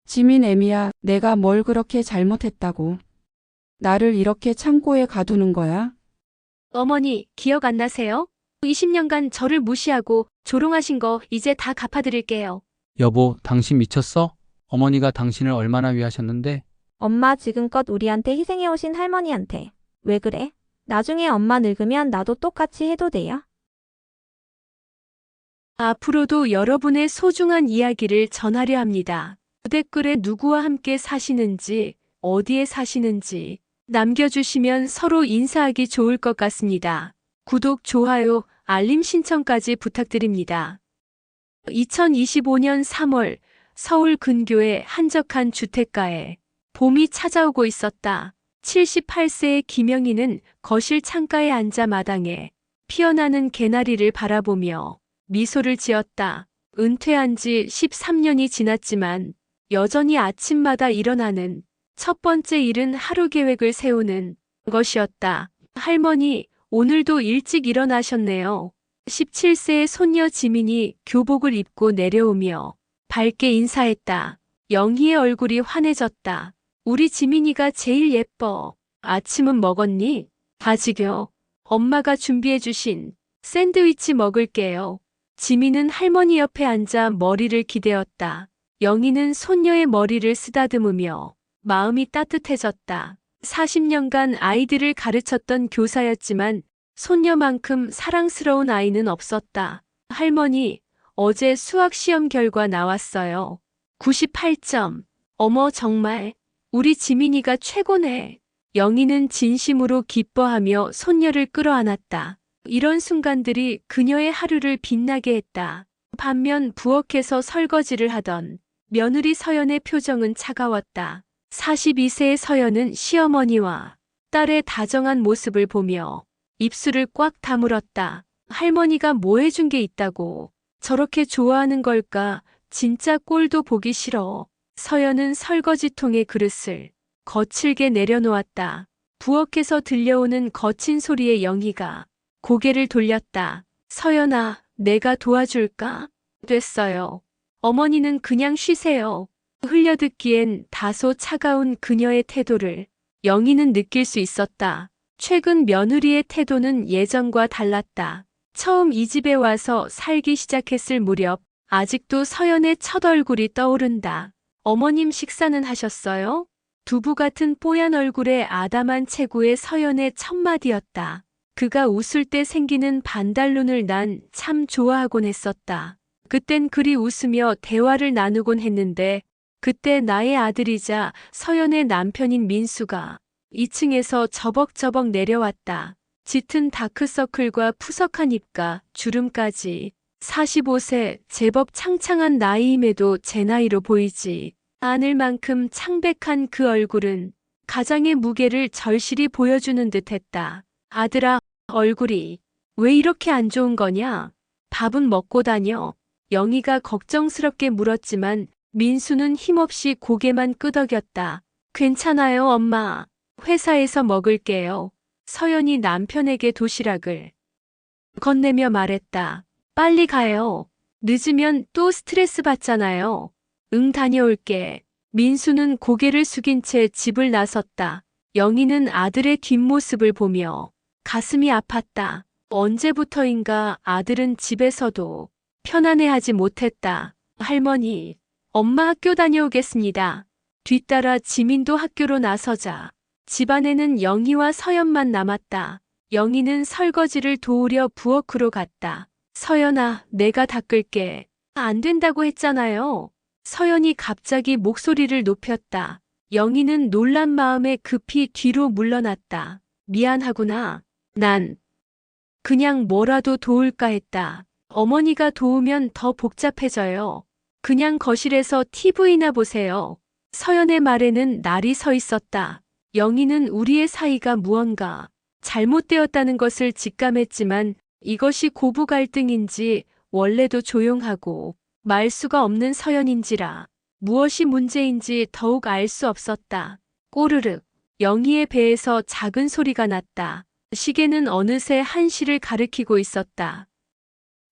지민 애미야, 내가 뭘 그렇게 잘못했다고. 나를 이렇게 창고에 가두는 거야? 어머니, 기억 안 나세요? 20년간 저를 무시하고 조롱하신 거 이제 다 갚아드릴게요. 여보, 당신 미쳤어? 어머니가 당신을 얼마나 위하셨는데? 엄마 지금껏 우리한테 희생해오신 할머니한테. 왜 그래? 나중에 엄마 늙으면 나도 똑같이 해도 돼요? 앞으로도 여러분의 소중한 이야기를 전하려 합니다. 댓글에 누구와 함께 사시는지, 어디에 사시는지 남겨주시면 서로 인사하기 좋을 것 같습니다. 구독, 좋아요, 알림 신청까지 부탁드립니다. 2025년 3월 서울 근교의 한적한 주택가에 봄이 찾아오고 있었다. 78세의 김영희는 거실 창가에 앉아 마당에 피어나는 개나리를 바라보며 미소를 지었다. 은퇴한 지 13년이 지났지만 여전히 아침마다 일어나는 첫 번째 일은 하루 계획을 세우는 것이었다. 할머니, 오늘도 일찍 일어나셨네요. 17세의 손녀 지민이 교복을 입고 내려오며 밝게 인사했다. 영희의 얼굴이 환해졌다. 우리 지민이가 제일 예뻐. 아침은 먹었니? 아직요. 엄마가 준비해주신 샌드위치 먹을게요. 지민은 할머니 옆에 앉아 머리를 기대었다. 영희는 손녀의 머리를 쓰다듬으며 마음이 따뜻해졌다. 40년간 아이들을 가르쳤던 교사였지만 손녀만큼 사랑스러운 아이는 없었다. 할머니, 어제 수학 시험 결과 나왔어요. 98점. 어머, 정말. 우리 지민이가 최고네. 영희는 진심으로 기뻐하며 손녀를 끌어안았다. 이런 순간들이 그녀의 하루를 빛나게 했다. 반면 부엌에서 설거지를 하던 며느리 서연의 표정은 차가웠다. 42세의 서연은 시어머니와 딸의 다정한 모습을 보며 입술을 꽉 다물었다. 할머니가 뭐 해준 게 있다고 저렇게 좋아하는 걸까? 진짜 꼴도 보기 싫어. 서연은 설거지통에 그릇을 거칠게 내려놓았다. 부엌에서 들려오는 거친 소리에 영희가 고개를 돌렸다. 서연아, 내가 도와줄까? 됐어요. 어머니는 그냥 쉬세요. 흘려듣기엔 다소 차가운 그녀의 태도를 영희는 느낄 수 있었다. 최근 며느리의 태도는 예전과 달랐다. 처음 이 집에 와서 살기 시작했을 무렵 아직도 서연의 첫 얼굴이 떠오른다. 어머님 식사는 하셨어요? 두부 같은 뽀얀 얼굴에 아담한 체구의 서연의 첫마디였다. 그가 웃을 때 생기는 반달눈을 난 참 좋아하곤 했었다. 그땐 그리 웃으며 대화를 나누곤 했는데 그때 나의 아들이자 서연의 남편인 민수가 2층에서 저벅저벅 내려왔다. 짙은 다크서클과 푸석한 입과 주름까지 45세 제법 창창한 나이임에도 제 나이로 보이지 않을 만큼 창백한 그 얼굴은 가장의 무게를 절실히 보여주는 듯했다. 아들아, 얼굴이 왜 이렇게 안 좋은 거냐? 밥은 먹고 다녀. 영희가 걱정스럽게 물었지만 민수는 힘없이 고개만 끄덕였다. 괜찮아요, 엄마. 회사에서 먹을게요. 서연이 남편에게 도시락을 건네며 말했다. 빨리 가요. 늦으면 또 스트레스 받잖아요. 응, 다녀올게. 민수는 고개를 숙인 채 집을 나섰다. 영희는 아들의 뒷모습을 보며 가슴이 아팠다. 언제부터인가 아들은 집에서도 편안해하지 못했다. 할머니, 엄마 학교 다녀오겠습니다. 뒤따라 지민도 학교로 나서자 집안에는 영희와 서연만 남았다. 영희는 설거지를 도우려 부엌으로 갔다. 서연아, 내가 닦을게. 안 된다고 했잖아요. 서연이 갑자기 목소리를 높였다. 영희는 놀란 마음에 급히 뒤로 물러났다. 미안하구나. 난 그냥 뭐라도 도울까 했다. 어머니가 도우면 더 복잡해져요. 그냥 거실에서 TV나 보세요. 서연의 말에는 날이 서 있었다. 영희는 우리의 사이가 무언가 잘못되었다는 것을 직감했지만 이것이 고부 갈등인지 원래도 조용하고 말수가 없는 서연인지라 무엇이 문제인지 더욱 알 수 없었다. 꼬르륵, 영희의 배에서 작은 소리가 났다. 시계는 어느새 1시를 가리키고 있었다.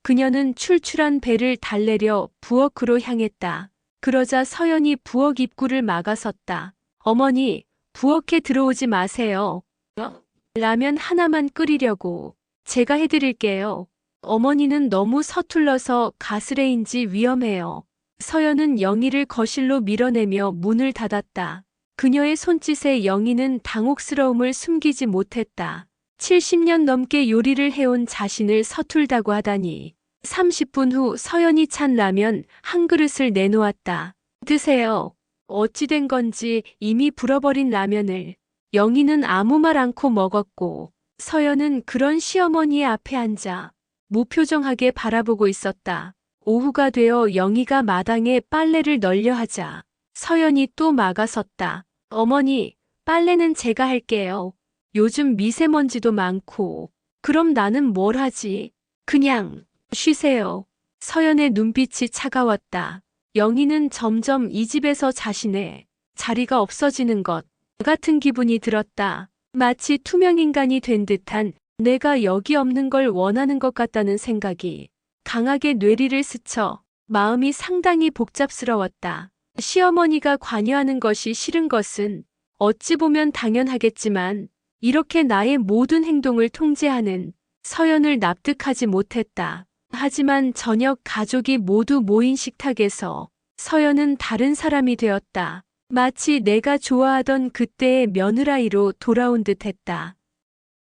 그녀는 출출한 배를 달래려 부엌으로 향했다. 그러자 서연이 부엌 입구를 막아섰다. 어머니, 부엌에 들어오지 마세요. 라면 하나만 끓이려고 제가 해드릴게요. 어머니는 너무 서툴러서 가스레인지 위험해요. 서연은 영희를 거실로 밀어내며 문을 닫았다. 그녀의 손짓에 영희는 당혹스러움을 숨기지 못했다. 70년 넘게 요리를 해온 자신을 서툴다고 하다니. 30분 후 서연이 찬 라면 한 그릇을 내놓았다. 드세요. 어찌 된 건지 이미 불어버린 라면을 영희는 아무 말 않고 먹었고 서연은 그런 시어머니의 앞에 앉아 무표정하게 바라보고 있었다. 오후가 되어 영희가 마당에 빨래를 널려 하자 서연이 또 막아섰다. 어머니, 빨래는 제가 할게요. 요즘 미세먼지도 많고. 그럼 나는 뭘 하지? 그냥 쉬세요. 서연의 눈빛이 차가웠다. 영희는 점점 이 집에서 자신의 자리가 없어지는 것 같은 기분이 들었다. 마치 투명인간이 된 듯한 내가 여기 없는 걸 원하는 것 같다는 생각이 강하게 뇌리를 스쳐 마음이 상당히 복잡스러웠다. 시어머니가 관여하는 것이 싫은 것은 어찌 보면 당연하겠지만 이렇게 나의 모든 행동을 통제하는 서연을 납득하지 못했다. 하지만 저녁 가족이 모두 모인 식탁에서 서연은 다른 사람이 되었다. 마치 내가 좋아하던 그때의 며느라이로 돌아온 듯했다.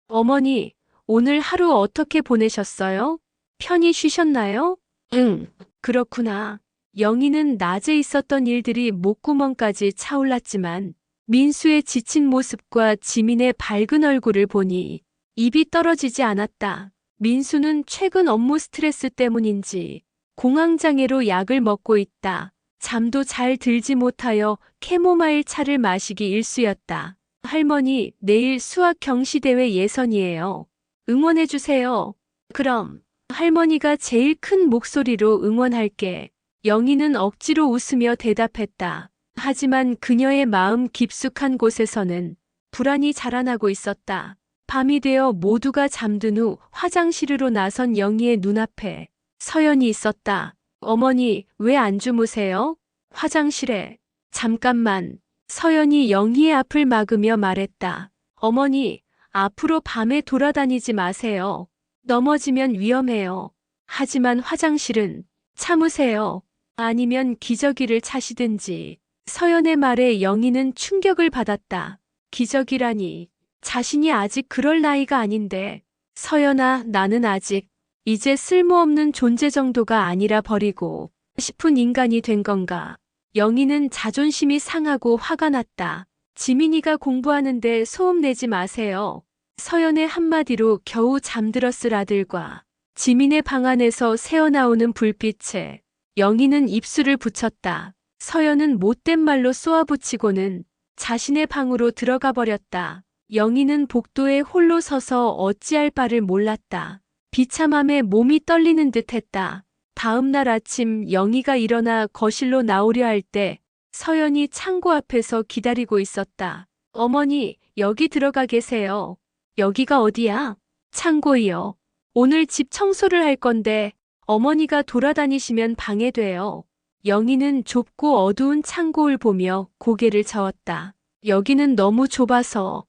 어머니, 오늘 하루 어떻게 보내셨어요? 편히 쉬셨나요? 응, 그렇구나. 영희는 낮에 있었던 일들이 목구멍까지 차올랐지만 민수의 지친 모습과 지민의 밝은 얼굴을 보니 입이 떨어지지 않았다. 민수는 최근 업무 스트레스 때문인지 공황장애로 약을 먹고 있다. 잠도 잘 들지 못하여 캐모마일 차를 마시기 일쑤였다. 할머니, 내일 수학 경시대회 예선이에요. 응원해주세요. 그럼 할머니가 제일 큰 목소리로 응원할게. 영희는 억지로 웃으며 대답했다. 하지만 그녀의 마음 깊숙한 곳에서는 불안이 자라나고 있었다. 밤이 되어 모두가 잠든 후 화장실으로 나선 영희의 눈앞에 서연이 있었다. 어머니, 왜 안 주무세요? 화장실에. 잠깐만. 서연이 영희의 앞을 막으며 말했다. 어머니, 앞으로 밤에 돌아다니지 마세요. 넘어지면 위험해요. 하지만 화장실은 참으세요. 아니면 기저귀를 차시든지. 서연의 말에 영희는 충격을 받았다. 기저귀라니. 자신이 아직 그럴 나이가 아닌데. 서연아, 나는 아직 이제 쓸모없는 존재 정도가 아니라 버리고 싶은 인간이 된 건가. 영희는 자존심이 상하고 화가 났다. 지민이가 공부하는데 소음 내지 마세요. 서연의 한마디로 겨우 잠들었을 아들과 지민의 방 안에서 새어나오는 불빛에 영희는 입술을 붙였다. 서연은 못된 말로 쏘아붙이고는 자신의 방으로 들어가 버렸다. 영희는 복도에 홀로 서서 어찌할 바를 몰랐다. 비참함에 몸이 떨리는 듯했다. 다음 날 아침 영희가 일어나 거실로 나오려 할 때 서연이 창고 앞에서 기다리고 있었다. 어머니, 여기 들어가 계세요. 여기가 어디야? 창고이요. 오늘 집 청소를 할 건데 어머니가 돌아다니시면 방해돼요. 영희는 좁고 어두운 창고를 보며 고개를 저었다. 여기는 너무 좁아서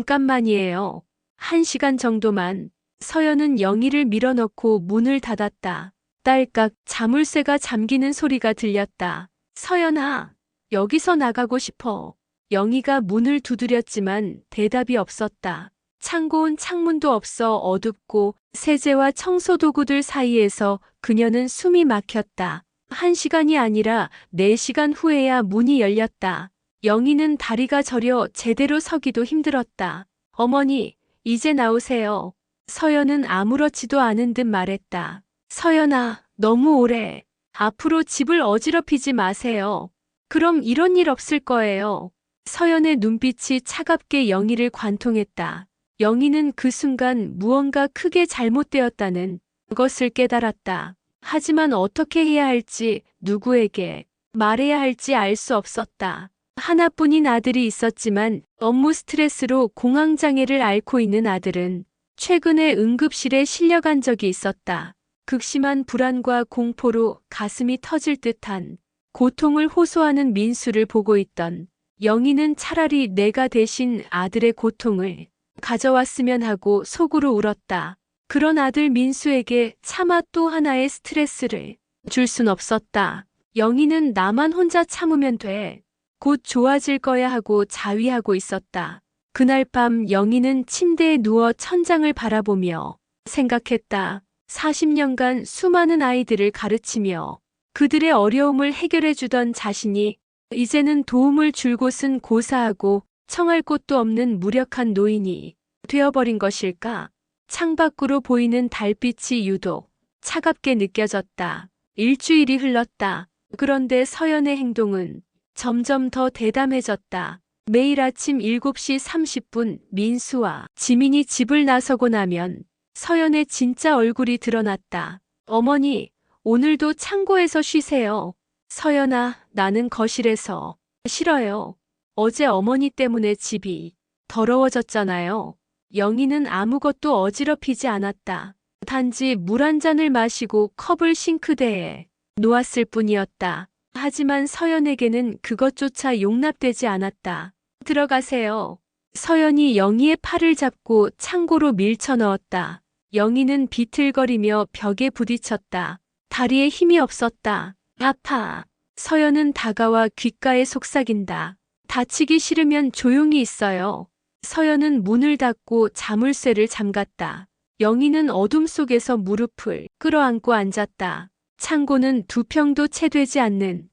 잠깐만이에요. 1시간 정도만. 서연은 영희를 밀어넣고 문을 닫았다. 딸깍 자물쇠가 잠기는 소리가 들렸다. 서연아, 여기서 나가고 싶어. 영희가 문을 두드렸지만 대답이 없었다. 창고는 창문도 없어 어둡고 세제와 청소도구들 사이에서 그녀는 숨이 막혔다. 1시간이 아니라 4시간 후에야 문이 열렸다. 영희는 다리가 저려 제대로 서기도 힘들었다. 어머니, 이제 나오세요. 서연은 아무렇지도 않은 듯 말했다. 서연아, 너무 오래. 앞으로 집을 어지럽히지 마세요. 그럼 이런 일 없을 거예요. 서연의 눈빛이 차갑게 영희를 관통했다. 영희는 그 순간 무언가 크게 잘못되었다는 것을 깨달았다. 하지만 어떻게 해야 할지, 누구에게 말해야 할지 알 수 없었다. 하나뿐인 아들이 있었지만 업무 스트레스로 공황장애를 앓고 있는 아들은 최근에 응급실에 실려간 적이 있었다. 극심한 불안과 공포로 가슴이 터질 듯한 고통을 호소하는 민수를 보고 있던 영희는 차라리 내가 대신 아들의 고통을 가져왔으면 하고 속으로 울었다. 그런 아들 민수에게 차마 또 하나의 스트레스를 줄 순 없었다. 영희는 나만 혼자 참으면 돼. 곧 좋아질 거야 하고 자위하고 있었다. 그날 밤 영희는 침대에 누워 천장을 바라보며 생각했다. 40년간 수많은 아이들을 가르치며 그들의 어려움을 해결해 주던 자신이 이제는 도움을 줄 곳은 고사하고 청할 곳도 없는 무력한 노인이 되어버린 것일까? 창밖으로 보이는 달빛이 유독 차갑게 느껴졌다. 일주일이 흘렀다. 그런데 서연의 행동은 점점 더 대담해졌다. 매일 아침 7시 30분 민수와 지민이 집을 나서고 나면 서연의 진짜 얼굴이 드러났다. 어머니, 오늘도 창고에서 쉬세요. 서연아, 나는 거실에서. 싫어요. 어제 어머니 때문에 집이 더러워졌잖아요. 영희는 아무것도 어지럽히지 않았다. 단지 물 한 잔을 마시고 컵을 싱크대에 놓았을 뿐이었다. 하지만 서연에게는 그것조차 용납되지 않았다. 들어가세요. 서연이 영희의 팔을 잡고 창고로 밀쳐 넣었다. 영희는 비틀거리며 벽에 부딪혔다. 다리에 힘이 없었다. 아파. 서연은 다가와 귓가에 속삭인다. 다치기 싫으면 조용히 있어요. 서연은 문을 닫고 자물쇠를 잠갔다. 영희는 어둠 속에서 무릎을 끌어안고 앉았다. 창고는 2평도 채 되지 않는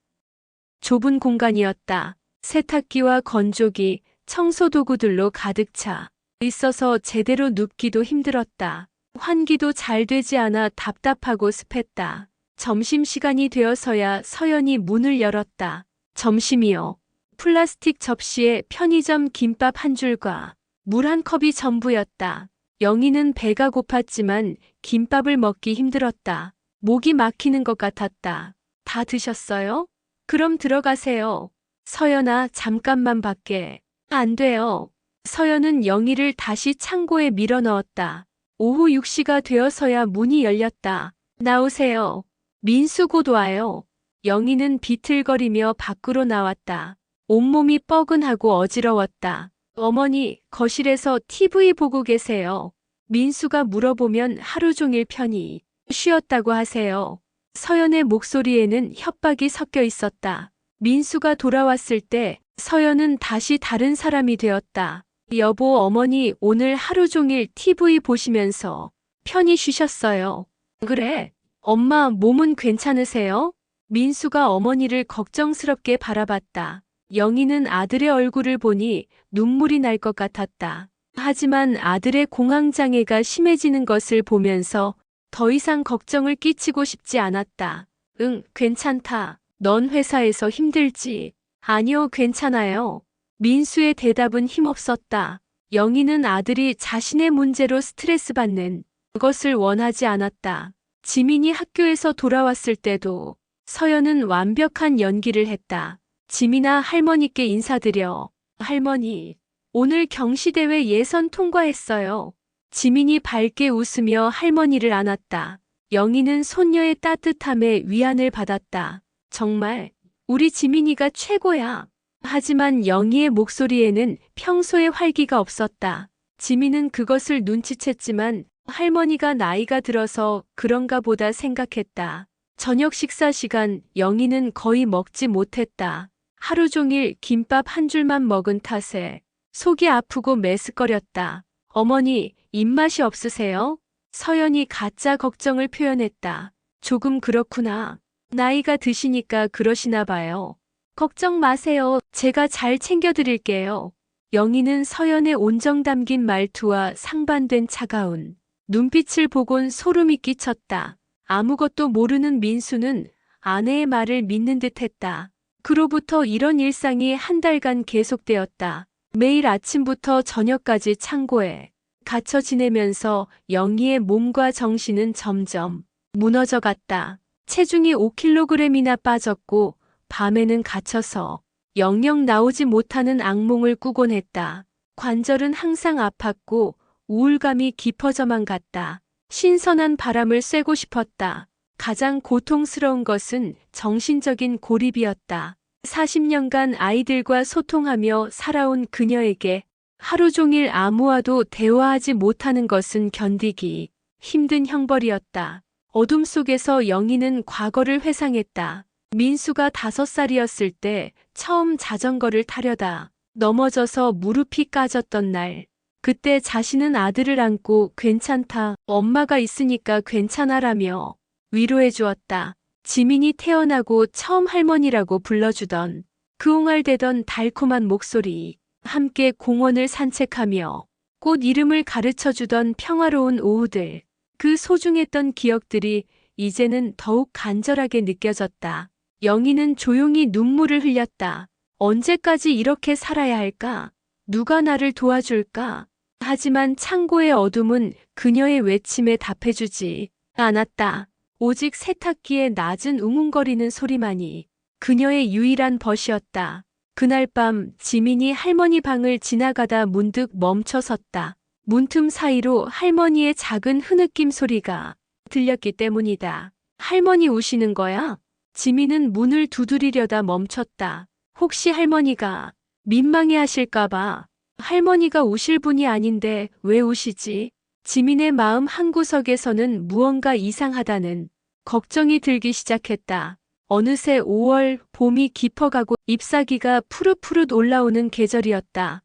좁은 공간이었다. 세탁기와 건조기, 청소도구들로 가득 차 있어서 제대로 눕기도 힘들었다. 환기도 잘 되지 않아 답답하고 습했다. 점심시간이 되어서야 서연이 문을 열었다. 점심이요. 플라스틱 접시에 편의점 김밥 한 줄과 물 한 컵이 전부였다. 영희는 배가 고팠지만 김밥을 먹기 힘들었다. 목이 막히는 것 같았다. 다 드셨어요? 그럼 들어가세요. 서연아, 잠깐만 밖에. 안 돼요. 서연은 영희를 다시 창고에 밀어 넣었다. 오후 6시가 되어서야 문이 열렸다. 나오세요. 민수 곧 와요. 영희는 비틀거리며 밖으로 나왔다. 온몸이 뻐근하고 어지러웠다. 어머니, 거실에서 TV 보고 계세요. 민수가 물어보면 하루 종일 편히 쉬었다고 하세요. 서연의 목소리에는 협박이 섞여 있었다. 민수가 돌아왔을 때 서연은 다시 다른 사람이 되었다. 여보, 어머니 오늘 하루 종일 TV 보시면서 편히 쉬셨어요. 그래? 엄마 몸은 괜찮으세요? 민수가 어머니를 걱정스럽게 바라봤다. 영희는 아들의 얼굴을 보니 눈물이 날 것 같았다. 하지만 아들의 공황장애가 심해지는 것을 보면서 더 이상 걱정을 끼치고 싶지 않았다. 응, 괜찮다. 넌 회사에서 힘들지? 아니요, 괜찮아요. 민수의 대답은 힘없었다. 영희는 아들이 자신의 문제로 스트레스 받는 것을 원하지 않았다. 지민이 학교에서 돌아왔을 때도 서연은 완벽한 연기를 했다. 지민아, 할머니께 인사드려. 할머니, 오늘 경시대회 예선 통과했어요. 지민이 밝게 웃으며 할머니를 안았다. 영희는 손녀의 따뜻함에 위안을 받았다. 정말 우리 지민이가 최고야. 하지만 영희의 목소리에는 평소의 활기가 없었다. 지민은 그것을 눈치챘지만 할머니가 나이가 들어서 그런가 보다 생각했다. 저녁 식사 시간 영희는 거의 먹지 못했다. 하루 종일 김밥 한 줄만 먹은 탓에 속이 아프고 메스꺼렸다. 어머니, 입맛이 없으세요? 서연이 가짜 걱정을 표현했다. 조금 그렇구나. 나이가 드시니까 그러시나 봐요. 걱정 마세요. 제가 잘 챙겨드릴게요. 영희는 서연의 온정 담긴 말투와 상반된 차가운 눈빛을 보곤 소름이 끼쳤다. 아무것도 모르는 민수는 아내의 말을 믿는 듯했다. 그로부터 이런 일상이 한 달간 계속되었다. 매일 아침부터 저녁까지 창고에 갇혀 지내면서 영희의 몸과 정신은 점점 무너져 갔다. 체중이 5kg이나 빠졌고 밤에는 갇혀서 영영 나오지 못하는 악몽을 꾸곤 했다. 관절은 항상 아팠고 우울감이 깊어져만 갔다. 신선한 바람을 쐬고 싶었다. 가장 고통스러운 것은 정신적인 고립이었다. 40년간 아이들과 소통하며 살아온 그녀에게 하루 종일 아무와도 대화하지 못하는 것은 견디기 힘든 형벌이었다. 어둠 속에서 영희는 과거를 회상했다. 민수가 5살이었을 때 처음 자전거를 타려다 넘어져서 무릎이 까졌던 날. 그때 자신은 아들을 안고 괜찮다, 엄마가 있으니까 괜찮아라며 위로해 주었다. 지민이 태어나고 처음 할머니라고 불러주던 그 옹알대던 달콤한 목소리, 함께 공원을 산책하며 꽃 이름을 가르쳐주던 평화로운 오후들, 그 소중했던 기억들이 이제는 더욱 간절하게 느껴졌다. 영희는 조용히 눈물을 흘렸다. 언제까지 이렇게 살아야 할까? 누가 나를 도와줄까? 하지만 창고의 어둠은 그녀의 외침에 답해주지 않았다. 오직 세탁기의 낮은 웅웅거리는 소리만이 그녀의 유일한 벗이었다. 그날 밤 지민이 할머니 방을 지나가다 문득 멈춰섰다. 문틈 사이로 할머니의 작은 흐느낌 소리가 들렸기 때문이다. 할머니 우시는 거야? 지민은 문을 두드리려다 멈췄다. 혹시 할머니가 민망해 하실까봐. 할머니가 우실 분이 아닌데 왜 우시지? 지민의 마음 한구석에서는 무언가 이상하다는 걱정이 들기 시작했다. 어느새 5월 봄이 깊어가고 잎사귀가 푸릇푸릇 올라오는 계절이었다.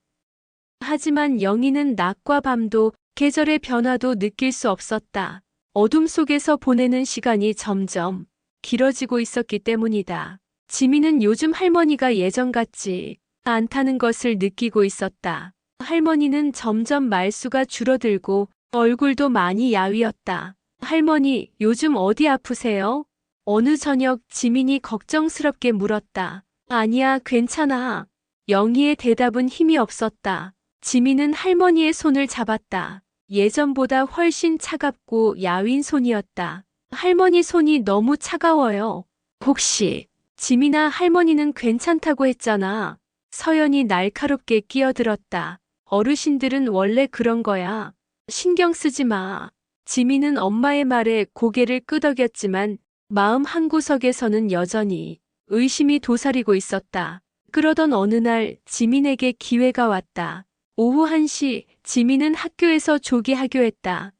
하지만 영희는 낮과 밤도 계절의 변화도 느낄 수 없었다. 어둠 속에서 보내는 시간이 점점 길어지고 있었기 때문이다. 지민은 요즘 할머니가 예전 같지 않다는 것을 느끼고 있었다. 할머니는 점점 말수가 줄어들고 얼굴도 많이 야위었다. 할머니, 요즘 어디 아프세요? 어느 저녁 지민이 걱정스럽게 물었다. 아니야, 괜찮아. 영희의 대답은 힘이 없었다. 지민은 할머니의 손을 잡았다. 예전보다 훨씬 차갑고 야윈 손이었다. 할머니 손이 너무 차가워요. 혹시 지민아, 할머니는 괜찮다고 했잖아. 서연이 날카롭게 끼어들었다. 어르신들은 원래 그런 거야. 신경 쓰지 마. 지민은 엄마의 말에 고개를 끄덕였지만 마음 한구석에서는 여전히 의심이 도사리고 있었다. 그러던 어느 날 지민에게 기회가 왔다. 오후 1시 지민은 학교에서 조기 하교했다.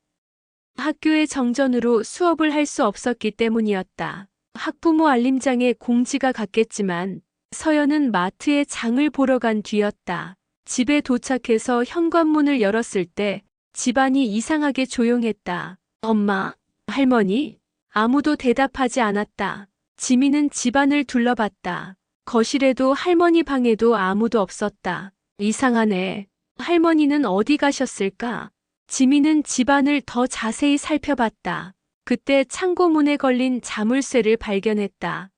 학교의 정전으로 수업을 할 수 없었기 때문이었다. 학부모 알림장에 공지가 갔겠지만 서연은 마트에 장을 보러 간 뒤였다. 집에 도착해서 현관문을 열었을 때 집안이 이상하게 조용했다. 엄마, 할머니, 아무도 대답하지 않았다. 지민은 집안을 둘러봤다. 거실에도 할머니 방에도 아무도 없었다. 이상하네. 할머니는 어디 가셨을까? 지민은 집안을 더 자세히 살펴봤다. 그때 창고문에 걸린 자물쇠를 발견했다.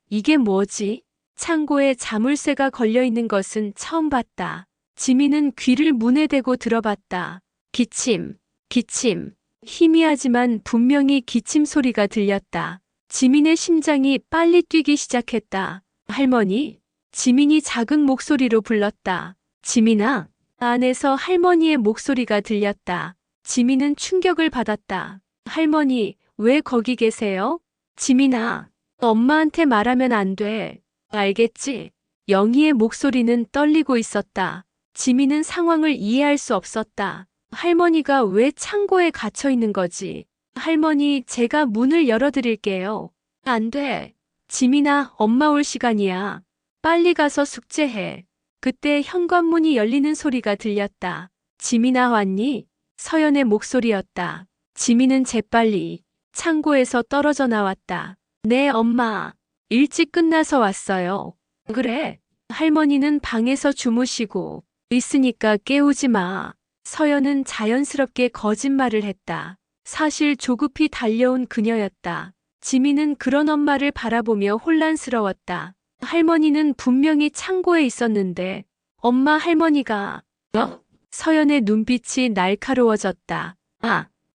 이게 뭐지? 창고에 자물쇠가 걸려있는 것은 처음 봤다. 지민은 귀를 문에 대고 들어봤다. 기침, 기침. 희미하지만 분명히 기침 소리가 들렸다. 지민의 심장이 빨리 뛰기 시작했다. 할머니? 지민이 작은 목소리로 불렀다. 지민아? 안에서 할머니의 목소리가 들렸다. 지민은 충격을 받았다. 할머니, 왜 거기 계세요? 지민아, 엄마한테 말하면 안 돼. 알겠지? 영희의 목소리는 떨리고 있었다. 지민은 상황을 이해할 수 없었다. 할머니가 왜 창고에 갇혀 있는 거지? 할머니, 제가 문을 열어드릴게요. 안 돼. 지민아, 엄마 올 시간이야. 빨리 가서 숙제해. 그때 현관문이 열리는 소리가 들렸다. 지민아, 왔니? 서연의 목소리였다. 지민은 재빨리 창고에서 떨어져 나왔다. 네, 엄마. 일찍 끝나서 왔어요. 그래. 할머니는 방에서 주무시고 있으니까 깨우지 마. 서연은 자연스럽게 거짓말을 했다. 사실 조급히 달려온 그녀였다. 지민은 그런 엄마를 바라보며 혼란스러웠다. 할머니는 분명히 창고에 있었는데 엄마, 할머니가... 서연의 눈빛이 날카로워졌다.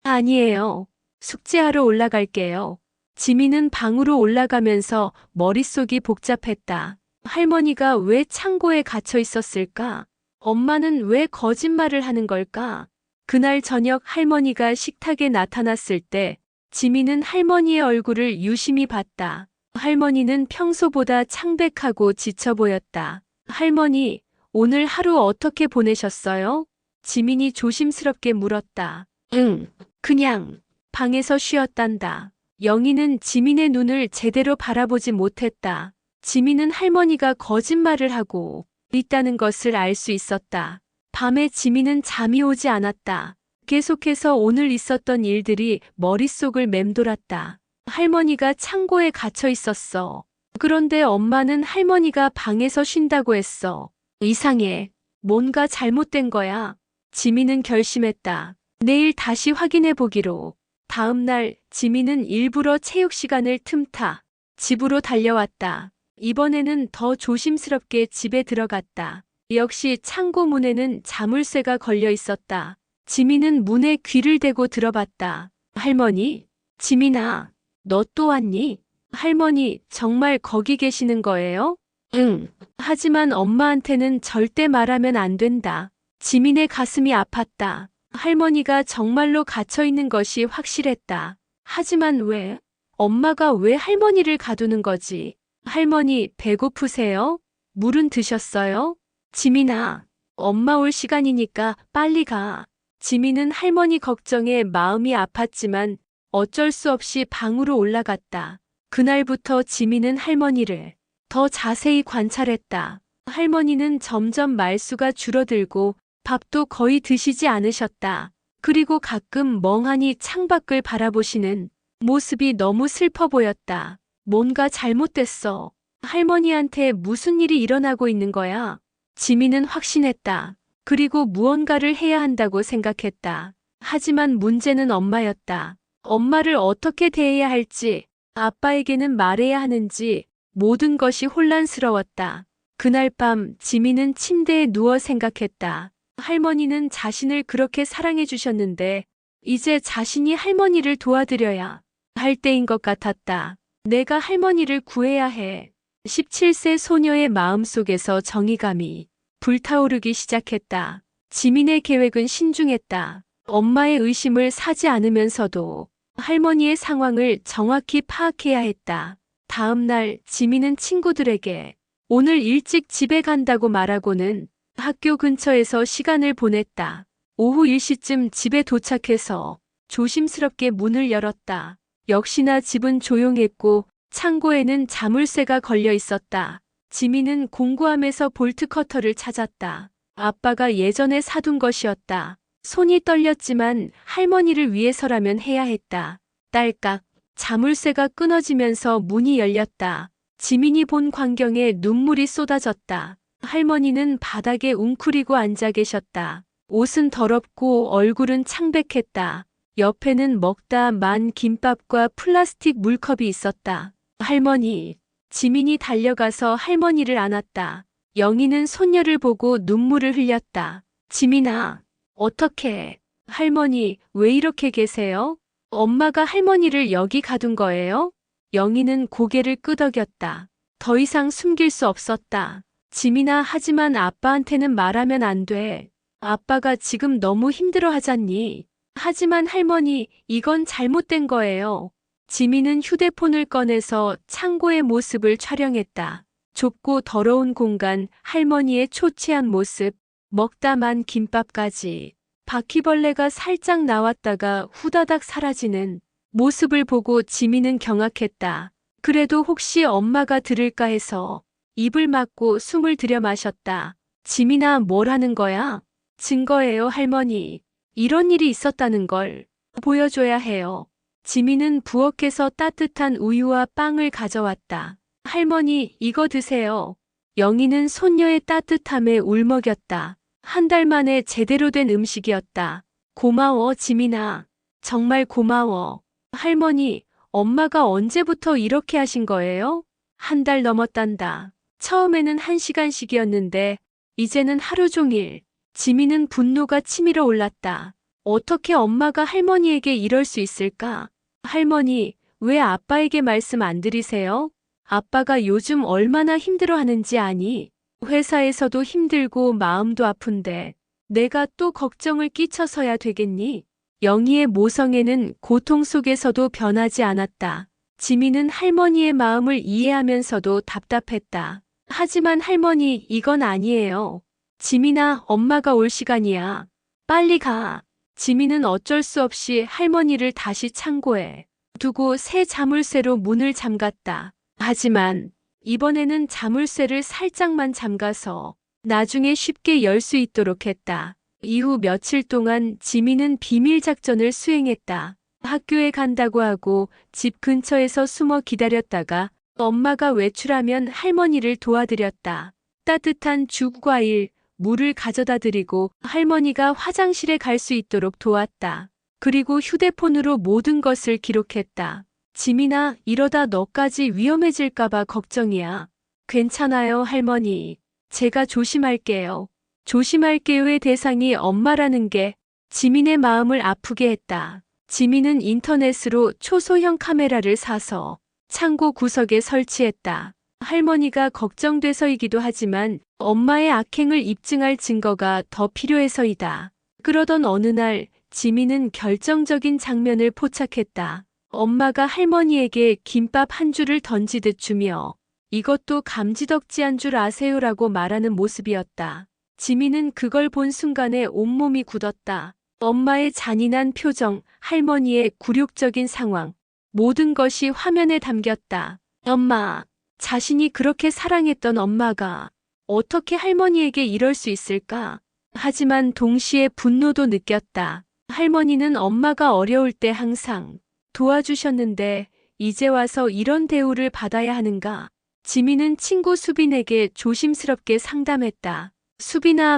아니에요. 숙제하러 올라갈게요. 지민은 방으로 올라가면서 머릿속이 복잡했다. 할머니가 왜 창고에 갇혀 있었을까? 엄마는 왜 거짓말을 하는 걸까? 그날 저녁 할머니가 식탁에 나타났을 때 지민은 할머니의 얼굴을 유심히 봤다. 할머니는 평소보다 창백하고 지쳐 보였다. 할머니, 오늘 하루 어떻게 보내셨어요? 지민이 조심스럽게 물었다. 응, 그냥 방에서 쉬었단다. 영희는 지민의 눈을 제대로 바라보지 못했다. 지민은 할머니가 거짓말을 하고 있다는 것을 알 수 있었다. 밤에 지민은 잠이 오지 않았다. 계속해서 오늘 있었던 일들이 머릿속을 맴돌았다. 할머니가 창고에 갇혀 있었어. 그런데 엄마는 할머니가 방에서 쉰다고 했어. 이상해. 뭔가 잘못된 거야. 지민은 결심했다. 내일 다시 확인해 보기로. 다음 날 지민은 일부러 체육 시간을 틈타 집으로 달려왔다. 이번에는 더 조심스럽게 집에 들어갔다. 역시 창고 문에는 자물쇠가 걸려 있었다. 지민은 문에 귀를 대고 들어봤다. 할머니? 지민아, 너 또 왔니? 할머니, 정말 거기 계시는 거예요? 응. 하지만 엄마한테는 절대 말하면 안 된다. 지민의 가슴이 아팠다. 할머니가 정말로 갇혀 있는 것이 확실했다. 하지만 왜? 엄마가 왜 할머니를 가두는 거지? 할머니, 배고프세요? 물은 드셨어요? 지민아, 엄마 올 시간이니까 빨리 가. 지민은 할머니 걱정에 마음이 아팠지만 어쩔 수 없이 방으로 올라갔다. 그날부터 지민은 할머니를 더 자세히 관찰했다. 할머니는 점점 말수가 줄어들고 밥도 거의 드시지 않으셨다. 그리고 가끔 멍하니 창밖을 바라보시는 모습이 너무 슬퍼 보였다. 뭔가 잘못됐어. 할머니한테 무슨 일이 일어나고 있는 거야? 지민은 확신했다. 그리고 무언가를 해야 한다고 생각했다. 하지만 문제는 엄마였다. 엄마를 어떻게 대해야 할지, 아빠에게는 말해야 하는지 모든 것이 혼란스러웠다. 그날 밤 지민은 침대에 누워 생각했다. 할머니는 자신을 그렇게 사랑해 주셨는데 이제 자신이 할머니를 도와드려야 할 때인 것 같았다. 내가 할머니를 구해야 해. 17세 소녀의 마음속에서 정의감이 불타오르기 시작했다. 지민의 계획은 신중했다. 엄마의 의심을 사지 않으면서도 할머니의 상황을 정확히 파악해야 했다. 다음 날 지민은 친구들에게 오늘 일찍 집에 간다고 말하고는 학교 근처에서 시간을 보냈다. 오후 1시쯤 집에 도착해서 조심스럽게 문을 열었다. 역시나 집은 조용했고 창고에는 자물쇠가 걸려 있었다. 지민은 공구함에서 볼트 커터를 찾았다. 아빠가 예전에 사둔 것이었다. 손이 떨렸지만 할머니를 위해서라면 해야 했다. 딸깍, 자물쇠가 끊어지면서 문이 열렸다. 지민이 본 광경에 눈물이 쏟아졌다. 할머니는 바닥에 웅크리고 앉아 계셨다. 옷은 더럽고 얼굴은 창백했다. 옆에는 먹다 만 김밥과 플라스틱 물컵이 있었다. 할머니. 지민이 달려가서 할머니를 안았다. 영희는 손녀를 보고 눈물을 흘렸다. 지민아, 어떡해. 할머니, 왜 이렇게 계세요? 엄마가 할머니를 여기 가둔 거예요? 영희는 고개를 끄덕였다. 더 이상 숨길 수 없었다. 지민아, 하지만 아빠한테는 말하면 안 돼. 아빠가 지금 너무 힘들어 하잖니. 하지만 할머니, 이건 잘못된 거예요. 지민은 휴대폰을 꺼내서 창고의 모습을 촬영했다. 좁고 더러운 공간, 할머니의 초췌한 모습, 먹다 만 김밥까지. 바퀴벌레가 살짝 나왔다가 후다닥 사라지는 모습을 보고 지민은 경악했다. 그래도 혹시 엄마가 들을까 해서 입을 막고 숨을 들여 마셨다. 지민아, 뭘 하는 거야? 증거예요, 할머니. 이런 일이 있었다는 걸 보여줘야 해요. 지민은 부엌에서 따뜻한 우유와 빵을 가져왔다. 할머니, 이거 드세요. 영희는 손녀의 따뜻함에 울먹였다. 한 달 만에 제대로 된 음식이었다. 고마워, 지민아. 정말 고마워. 할머니, 엄마가 언제부터 이렇게 하신 거예요? 한 달 넘었단다. 처음에는 1시간씩이었는데 이제는 하루 종일. 지민은 분노가 치밀어 올랐다. 어떻게 엄마가 할머니에게 이럴 수 있을까? 할머니, 왜 아빠에게 말씀 안 드리세요? 아빠가 요즘 얼마나 힘들어하는지 아니? 회사에서도 힘들고 마음도 아픈데 내가 또 걱정을 끼쳐서야 되겠니? 영희의 모성애는 고통 속에서도 변하지 않았다. 지민은 할머니의 마음을 이해하면서도 답답했다. 하지만 할머니, 이건 아니에요. 지민아, 엄마가 올 시간이야. 빨리 가. 지민은 어쩔 수 없이 할머니를 다시 창고에 두고 새 자물쇠로 문을 잠갔다. 하지만 이번에는 자물쇠를 살짝만 잠가서 나중에 쉽게 열 수 있도록 했다. 이후 며칠 동안 지민은 비밀 작전을 수행했다. 학교에 간다고 하고 집 근처에서 숨어 기다렸다가 엄마가 외출하면 할머니를 도와드렸다. 따뜻한 죽과일, 물을 가져다 드리고 할머니가 화장실에 갈 수 있도록 도왔다. 그리고 휴대폰으로 모든 것을 기록했다. 지민아, 이러다 너까지 위험해질까봐 걱정이야. 괜찮아요, 할머니. 제가 조심할게요. 조심할게요의 대상이 엄마라는 게 지민의 마음을 아프게 했다. 지민은 인터넷으로 초소형 카메라를 사서 창고 구석에 설치했다. 할머니가 걱정돼서이기도 하지만 엄마의 악행을 입증할 증거가 더 필요해서이다. 그러던 어느 날 지민은 결정적인 장면을 포착했다. 엄마가 할머니에게 김밥 한 줄을 던지듯 주며 이것도 감지덕지한 줄 아세요라고 말하는 모습이었다. 지민은 그걸 본 순간에 온몸이 굳었다. 엄마의 잔인한 표정, 할머니의 굴욕적인 상황, 모든 것이 화면에 담겼다. 엄마, 자신이 그렇게 사랑했던 엄마가 어떻게 할머니에게 이럴 수 있을까? 하지만 동시에 분노도 느꼈다. 할머니는 엄마가 어려울 때 항상 도와주셨는데 이제 와서 이런 대우를 받아야 하는가? 지민은 친구 수빈에게 조심스럽게 상담했다. 수빈아,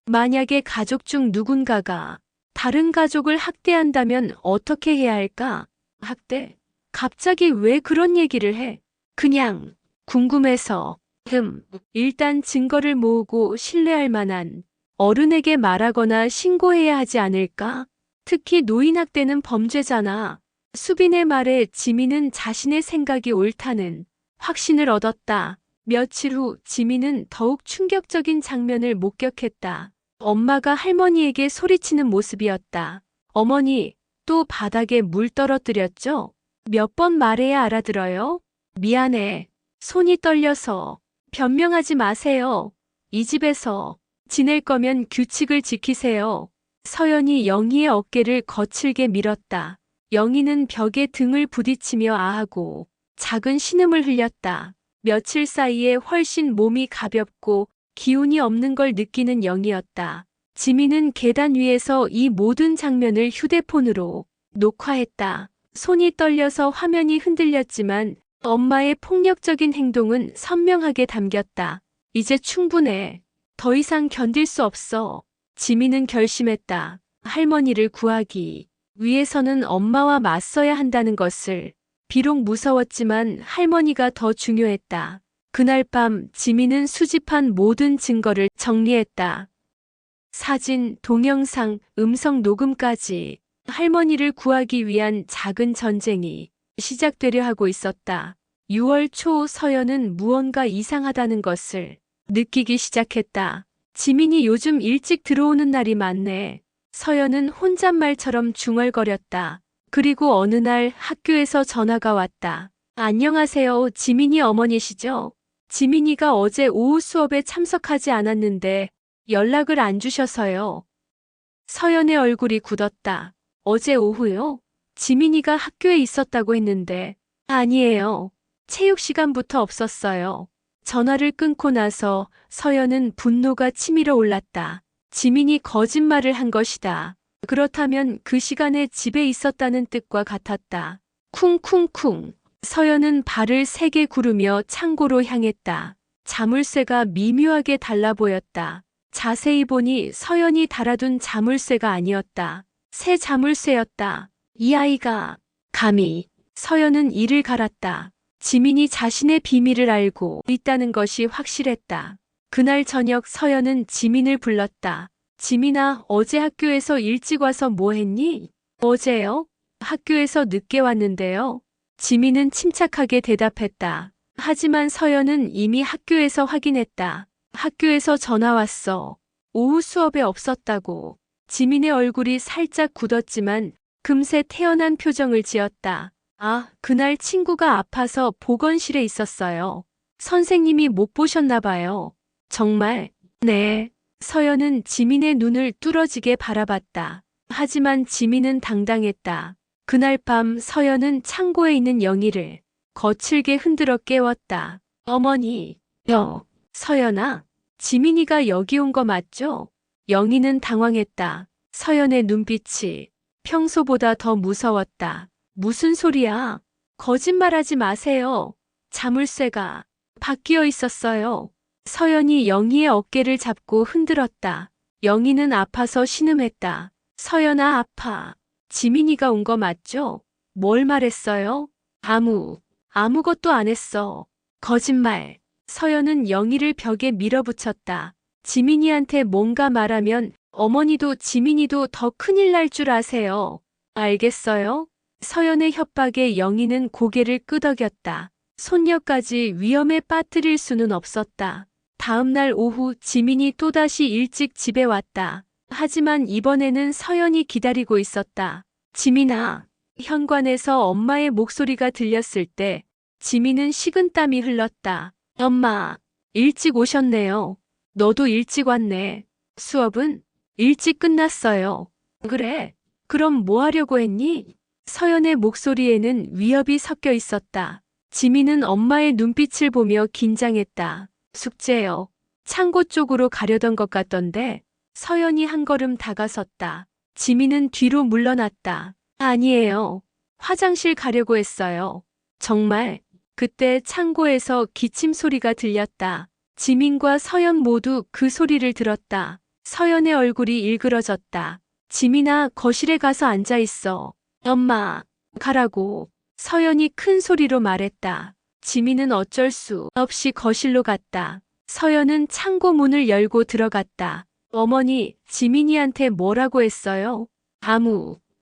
만약에 가족 중 누군가가 다른 가족을 학대한다면 어떻게 해야 할까? 학대? 갑자기 왜 그런 얘기를 해? 그냥 궁금해서. 일단 증거를 모으고 신뢰할 만한 어른에게 말하거나 신고해야 하지 않을까? 특히 노인학대는 범죄잖아. 수빈의 말에 지민은 자신의 생각이 옳다는 확신을 얻었다. 며칠 후 지민은 더욱 충격적인 장면을 목격했다. 엄마가 할머니에게 소리치는 모습이었다. 어머니, 또 바닥에 물 떨어뜨렸죠? 몇 번 말해야 알아들어요? 미안해. 손이 떨려서. 변명하지 마세요. 이 집에서 지낼 거면 규칙을 지키세요. 서연이 영희의 어깨를 거칠게 밀었다. 영희는 벽에 등을 부딪히며 아하고 작은 신음을 흘렸다. 며칠 사이에 훨씬 몸이 가볍고 기운이 없는 걸 느끼는 영희였다. 지민은 계단 위에서 이 모든 장면을 휴대폰으로 녹화했다. 손이 떨려서 화면이 흔들렸지만 엄마의 폭력적인 행동은 선명하게 담겼다. 이제 충분해. 더 이상 견딜 수 없어. 지민은 결심했다. 할머니를 구하기 위해서는 엄마와 맞서야 한다는 것을. 비록 무서웠지만 할머니가 더 중요했다. 그날 밤 지민은 수집한 모든 증거를 정리했다. 사진, 동영상, 음성 녹음까지 할머니를 구하기 위한 작은 전쟁이 시작되려 하고 있었다. 6월 초 서연은 무언가 이상하다는 것을 느끼기 시작했다. 지민이 요즘 일찍 들어오는 날이 많네. 서연은 혼잣말처럼 중얼거렸다. 그리고 어느 날 학교에서 전화가 왔다. 안녕하세요, 지민이 어머니시죠? 지민이가 어제 오후 수업에 참석하지 않았는데 연락을 안 주셔서요. 서연의 얼굴이 굳었다. 어제 오후요? 지민이가 학교에 있었다고 했는데. 아니에요. 체육 시간부터 없었어요. 전화를 끊고 나서 서연은 분노가 치밀어 올랐다. 지민이 거짓말을 한 것이다. 그렇다면 그 시간에 집에 있었다는 뜻과 같았다. 쿵쿵쿵. 서연은 발을 세게 구르며 창고로 향했다. 자물쇠가 미묘하게 달라 보였다. 자세히 보니 서연이 달아둔 자물쇠가 아니었다. 새 자물쇠였다. 이 아이가 감히. 서연은 이를 갈았다. 지민이 자신의 비밀을 알고 있다는 것이 확실했다. 그날 저녁 서연은 지민을 불렀다. 지민아, 어제 학교에서 일찍 와서 뭐 했니? 어제요? 학교에서 늦게 왔는데요. 지민은 침착하게 대답했다. 하지만 서연은 이미 학교에서 확인했다. 학교에서 전화 왔어. 오후 수업에 없었다고. 지민의 얼굴이 살짝 굳었지만 금세 태연한 표정을 지었다. 아, 그날 친구가 아파서 보건실에 있었어요. 선생님이 못 보셨나 봐요. 정말? 네. 서연은 지민의 눈을 뚫어지게 바라봤다. 하지만 지민은 당당했다. 그날 밤 서연은 창고에 있는 영희를 거칠게 흔들어 깨웠다. 어머니, 서연아, 지민이가 여기 온 거 맞죠? 영희는 당황했다. 서연의 눈빛이 평소보다 더 무서웠다. 무슨 소리야? 거짓말하지 마세요. 자물쇠가 바뀌어 있었어요. 서연이 영희의 어깨를 잡고 흔들었다. 영희는 아파서 신음했다. 서연아, 아파. 지민이가 온 거 맞죠? 뭘 말했어요? 아무것도 안 했어. 거짓말. 서연은 영희를 벽에 밀어붙였다. 지민이한테 뭔가 말하면 어머니도 지민이도 더 큰일 날 줄 아세요. 알겠어요? 서연의 협박에 영희는 고개를 끄덕였다. 손녀까지 위험에 빠뜨릴 수는 없었다. 다음 날 오후 지민이 또다시 일찍 집에 왔다. 하지만 이번에는 서연이 기다리고 있었다. 지민아. 현관에서 엄마의 목소리가 들렸을 때 지민은 식은땀이 흘렀다. 엄마, 일찍 오셨네요. 너도 일찍 왔네. 수업은 일찍 끝났어요. 그래? 그럼 뭐 하려고 했니? 서연의 목소리에는 위협이 섞여 있었다. 지민은 엄마의 눈빛을 보며 긴장했다. 숙제요. 창고 쪽으로 가려던 것 같던데. 서연이 한 걸음 다가섰다. 지민은 뒤로 물러났다. 아니에요. 화장실 가려고 했어요. 정말? 그때 창고에서 기침 소리가 들렸다. 지민과 서연 모두 그 소리를 들었다. 서연의 얼굴이 일그러졌다. 지민아, 거실에 가서 앉아 있어. 엄마, 가라고. 서연이 큰 소리로 말했다. 지민은 어쩔 수 없이 거실로 갔다. 서연은 창고 문을 열고 들어갔다. 어머니, 지민이한테 뭐라고 했어요?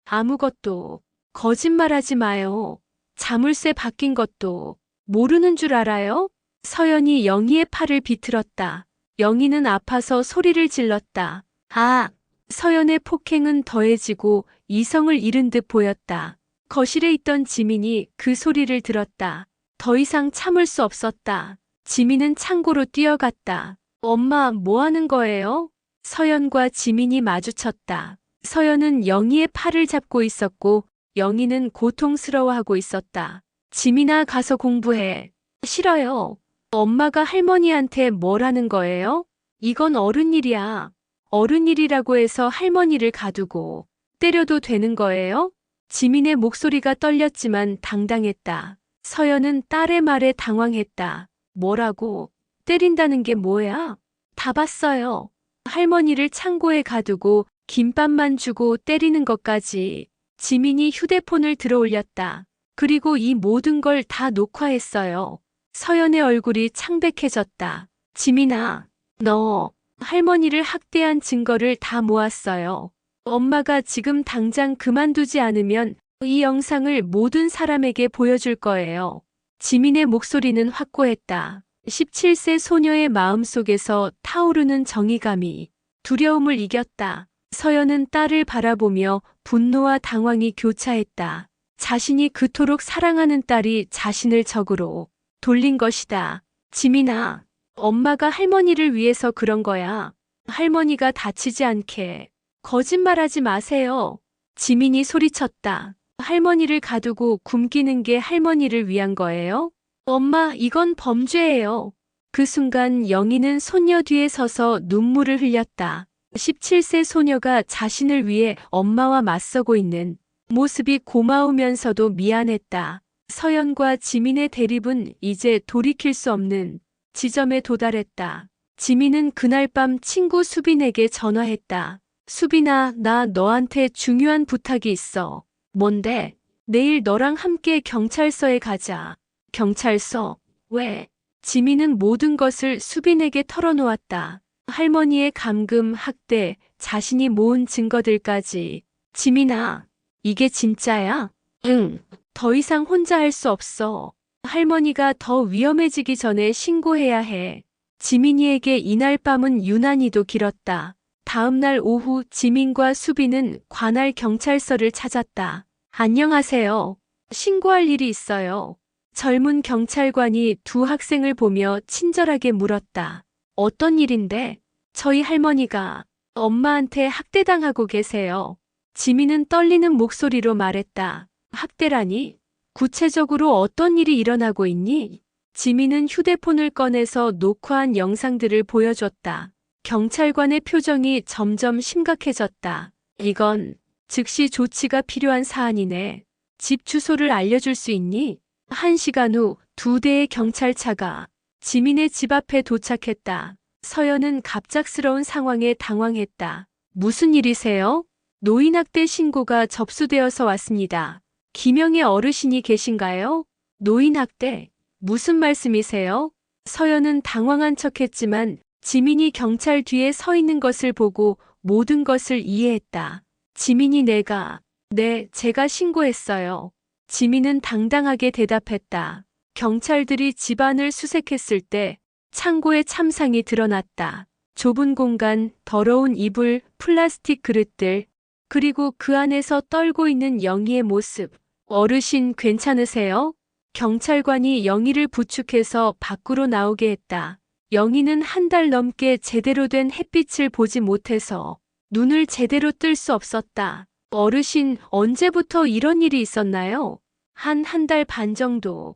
아무것도. 거짓말하지 마요. 자물쇠 바뀐 것도 모르는 줄 알아요? 서연이 영희의 팔을 비틀었다. 영희는 아파서 소리를 질렀다. 아! 서연의 폭행은 더해지고 이성을 잃은 듯 보였다. 거실에 있던 지민이 그 소리를 들었다. 더 이상 참을 수 없었다. 지민은 창고로 뛰어갔다. 엄마, 뭐 하는 거예요? 서연과 지민이 마주쳤다. 서연은 영희의 팔을 잡고 있었고 영희는 고통스러워하고 있었다. 지민아, 가서 공부해. 싫어요. 엄마가 할머니한테 뭘 하는 거예요? 이건 어른 일이야. 어른 일이라고 해서 할머니를 가두고 때려도 되는 거예요? 지민의 목소리가 떨렸지만 당당했다. 서연은 딸의 말에 당황했다. 뭐라고? 때린다는 게 뭐야? 다 봤어요. 할머니를 창고에 가두고 김밥만 주고 때리는 것까지. 지민이 휴대폰을 들어 올렸다. 그리고 이 모든 걸 다 녹화했어요. 서연의 얼굴이 창백해졌다. 지민아, 너 할머니를 학대한 증거를 다 모았어요. 엄마가 지금 당장 그만두지 않으면 이 영상을 모든 사람에게 보여줄 거예요. 지민의 목소리는 확고했다. 17세 소녀의 마음속에서 타오르는 정의감이 두려움을 이겼다. 서연은 딸을 바라보며 분노와 당황이 교차했다. 자신이 그토록 사랑하는 딸이 자신을 적으로 돌린 것이다. 지민아, 엄마가 할머니를 위해서 그런 거야. 할머니가 다치지 않게. 거짓말하지 마세요. 지민이 소리쳤다. 할머니를 가두고 굶기는 게 할머니를 위한 거예요? 엄마, 이건 범죄예요. 그 순간 영희는 손녀 뒤에 서서 눈물을 흘렸다. 17세 소녀가 자신을 위해 엄마와 맞서고 있는 모습이 고마우면서도 미안했다. 서연과 지민의 대립은 이제 돌이킬 수 없는 지점에 도달했다. 지민은 그날 밤 친구 수빈에게 전화했다. 수빈아, 나 너한테 중요한 부탁이 있어. 뭔데? 내일 너랑 함께 경찰서에 가자. 경찰서? 왜? 지민은 모든 것을 수빈에게 털어놓았다. 할머니의 감금, 학대, 자신이 모은 증거들까지. 지민아, 이게 진짜야? 응. 더 이상 혼자 할 수 없어. 할머니가 더 위험해지기 전에 신고해야 해. 지민이에게 이날 밤은 유난히도 길었다. 다음 날 오후 지민과 수빈은 관할 경찰서를 찾았다. 안녕하세요. 신고할 일이 있어요. 젊은 경찰관이 두 학생을 보며 친절하게 물었다. 어떤 일인데? 저희 할머니가 엄마한테 학대당하고 계세요. 지민은 떨리는 목소리로 말했다. 학대라니? 구체적으로 어떤 일이 일어나고 있니? 지민은 휴대폰을 꺼내서 녹화한 영상들을 보여줬다. 경찰관의 표정이 점점 심각해졌다. 이건 즉시 조치가 필요한 사안이네. 집 주소를 알려줄 수 있니? 1시간 후 2대의 경찰차가 지민의 집 앞에 도착했다. 서연은 갑작스러운 상황에 당황했다. 무슨 일이세요? 노인학대 신고가 접수되어서 왔습니다. 김영애 어르신이 계신가요? 노인학대? 무슨 말씀이세요? 서연은 당황한 척했지만 지민이 경찰 뒤에 서 있는 것을 보고 모든 것을 이해했다. 지민이 네, 제가 신고했어요. 지민은 당당하게 대답했다. 경찰들이 집안을 수색했을 때 창고에 참상이 드러났다. 좁은 공간, 더러운 이불, 플라스틱 그릇들, 그리고 그 안에서 떨고 있는 영희의 모습. 어르신 괜찮으세요? 경찰관이 영희를 부축해서 밖으로 나오게 했다. 영희는 1달 넘게 제대로 된 햇빛을 보지 못해서 눈을 제대로 뜰 수 없었다. 어르신, 언제부터 이런 일이 있었나요? 한 달 반 정도.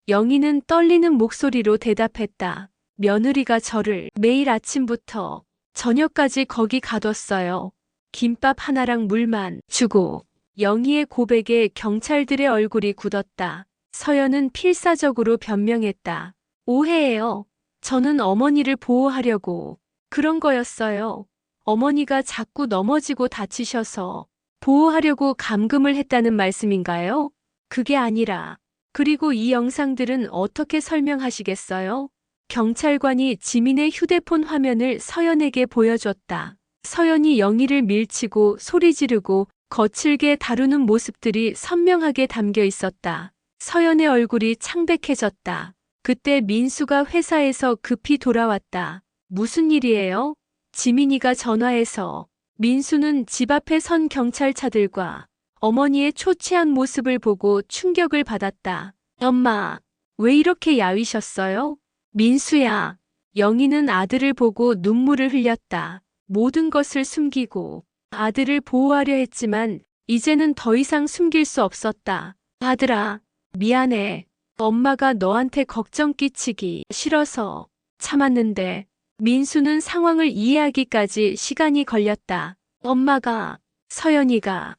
영희는 떨리는 목소리로 대답했다. 며느리가 저를 매일 아침부터 저녁까지 거기 가뒀어요. 김밥 하나랑 물만 주고. 영희의 고백에 경찰들의 얼굴이 굳었다. 서연은 필사적으로 변명했다. 오해예요. 저는 어머니를 보호하려고 그런 거였어요. 어머니가 자꾸 넘어지고 다치셔서 보호하려고 감금을 했다는 말씀인가요? 그게 아니라. 그리고 이 영상들은 어떻게 설명하시겠어요? 경찰관이 지민의 휴대폰 화면을 서연에게 보여줬다. 서연이 영희를 밀치고 소리 지르고 거칠게 다루는 모습들이 선명하게 담겨 있었다. 서연의 얼굴이 창백해졌다. 그때 민수가 회사에서 급히 돌아왔다. 무슨 일이에요? 지민이가 전화해서. 민수는 집 앞에 선 경찰차들과 어머니의 초췌한 모습을 보고 충격을 받았다. 엄마, 왜 이렇게 야위셨어요? 민수야. 영희는 아들을 보고 눈물을 흘렸다. 모든 것을 숨기고 아들을 보호하려 했지만 이제는 더 이상 숨길 수 없었다. 아들아, 미안해. 엄마가 너한테 걱정 끼치기 싫어서 참았는데. 민수는 상황을 이해하기까지 시간이 걸렸다. 엄마가, 서연이가,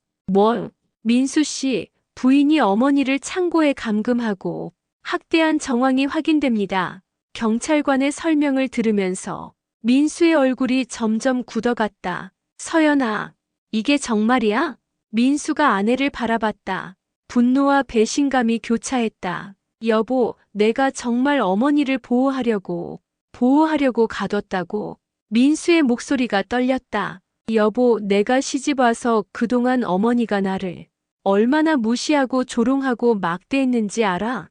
민수 씨, 부인이 어머니를 창고에 감금하고 학대한 정황이 확인됩니다. 경찰관의 설명을 들으면서 민수의 얼굴이 점점 굳어갔다. 서연아, 이게 정말이야? 민수가 아내를 바라봤다. 분노와 배신감이 교차했다. 여보, 내가 정말 어머니를 보호하려고 가뒀다고. 민수의 목소리가 떨렸다. 여보, 내가 시집와서 그동안 어머니가 나를 얼마나 무시하고 조롱하고 막대했는지 알아?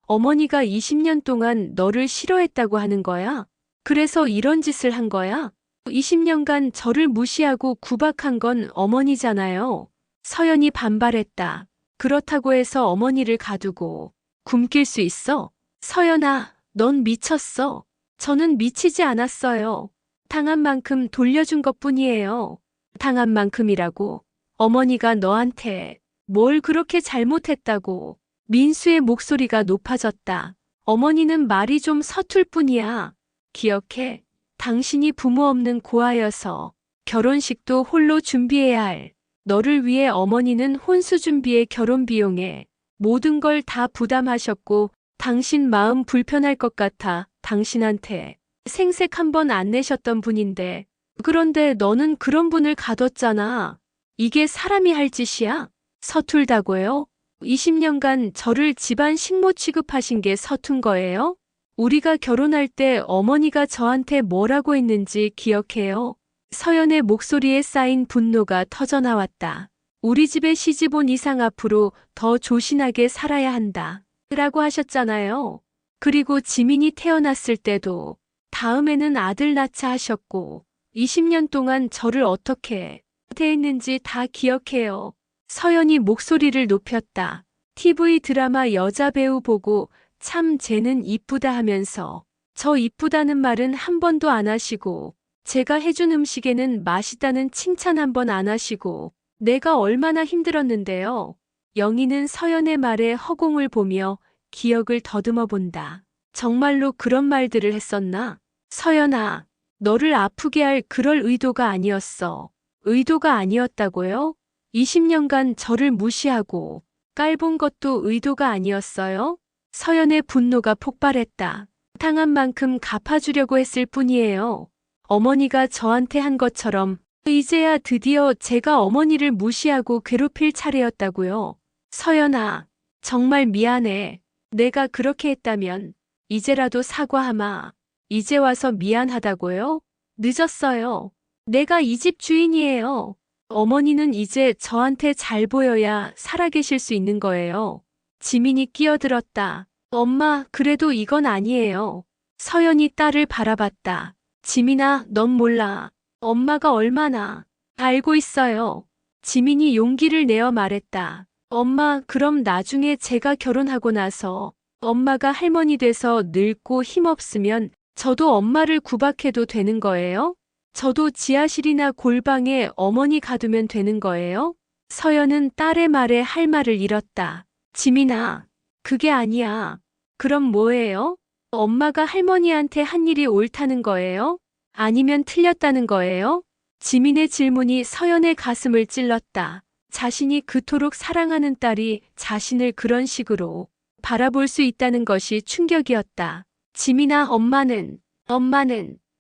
어머니가 20년 동안 너를 싫어했다고 하는 거야? 그래서 이런 짓을 한 거야? 20년간 저를 무시하고 구박한 건 어머니잖아요. 서연이 반발했다. 그렇다고 해서 어머니를 가두고 굶길 수 있어? 서연아, 넌 미쳤어. 저는 미치지 않았어요. 당한 만큼 돌려준 것뿐이에요. 당한 만큼이라고. 어머니가 너한테 뭘 그렇게 잘못했다고. 민수의 목소리가 높아졌다. 어머니는 말이 좀 서툴 뿐이야. 기억해. 당신이 부모 없는 고아여서 결혼식도 홀로 준비해야 할 너를 위해 어머니는 혼수 준비에 결혼 비용에 모든 걸 다 부담하셨고 당신 마음 불편할 것 같아 당신한테 생색 한 번 안 내셨던 분인데 그런데 너는 그런 분을 가뒀잖아. 이게 사람이 할 짓이야? 서툴다고요? 20년간 저를 집안 식모 취급하신 게 서툰 거예요? 우리가 결혼할 때 어머니가 저한테 뭐라고 했는지 기억해요? 서연의 목소리에 쌓인 분노가 터져나왔다. 우리 집에 시집 온 이상 앞으로 더 조신하게 살아야 한다. 라고 하셨잖아요. 그리고 지민이 태어났을 때도 다음에는 아들 낳자 하셨고 20년 동안 저를 어떻게 대했는지 다 기억해요. 서연이 목소리를 높였다. TV 드라마 여자 배우 보고 참 쟤는 이쁘다 하면서 저 이쁘다는 말은 한 번도 안 하시고 제가 해준 음식에는 맛있다는 칭찬 한 번 안 하시고 내가 얼마나 힘들었는데요. 영희는 서연의 말에 허공을 보며 기억을 더듬어 본다. 정말로 그런 말들을 했었나? 서연아, 너를 아프게 할 그럴 의도가 아니었어. 의도가 아니었다고요? 20년간 저를 무시하고 깔본 것도 의도가 아니었어요? 서연의 분노가 폭발했다. 당한 만큼 갚아주려고 했을 뿐이에요. 어머니가 저한테 한 것처럼 이제야 드디어 제가 어머니를 무시하고 괴롭힐 차례였다고요. 서연아, 정말 미안해. 내가 그렇게 했다면 이제라도 사과하마. 이제 와서 미안하다고요? 늦었어요. 내가 이 집 주인이에요. 어머니는 이제 저한테 잘 보여야 살아계실 수 있는 거예요. 지민이 끼어들었다. 엄마, 그래도 이건 아니에요. 서연이 딸을 바라봤다. 지민아, 넌 몰라. 엄마가 얼마나 알고 있어요. 지민이 용기를 내어 말했다. 엄마, 그럼 나중에 제가 결혼하고 나서 엄마가 할머니 돼서 늙고 힘없으면 저도 엄마를 구박해도 되는 거예요? 저도 지하실이나 골방에 어머니 가두면 되는 거예요? 서연은 딸의 말에 할 말을 잃었다. 지민아, 그게 아니야. 그럼 뭐예요? 엄마가 할머니한테 한 일이 옳다는 거예요? 아니면 틀렸다는 거예요? 지민의 질문이 서연의 가슴을 찔렀다. 자신이 그토록 사랑하는 딸이 자신을 그런 식으로 바라볼 수 있다는 것이 충격이었다. 지민아, 엄마는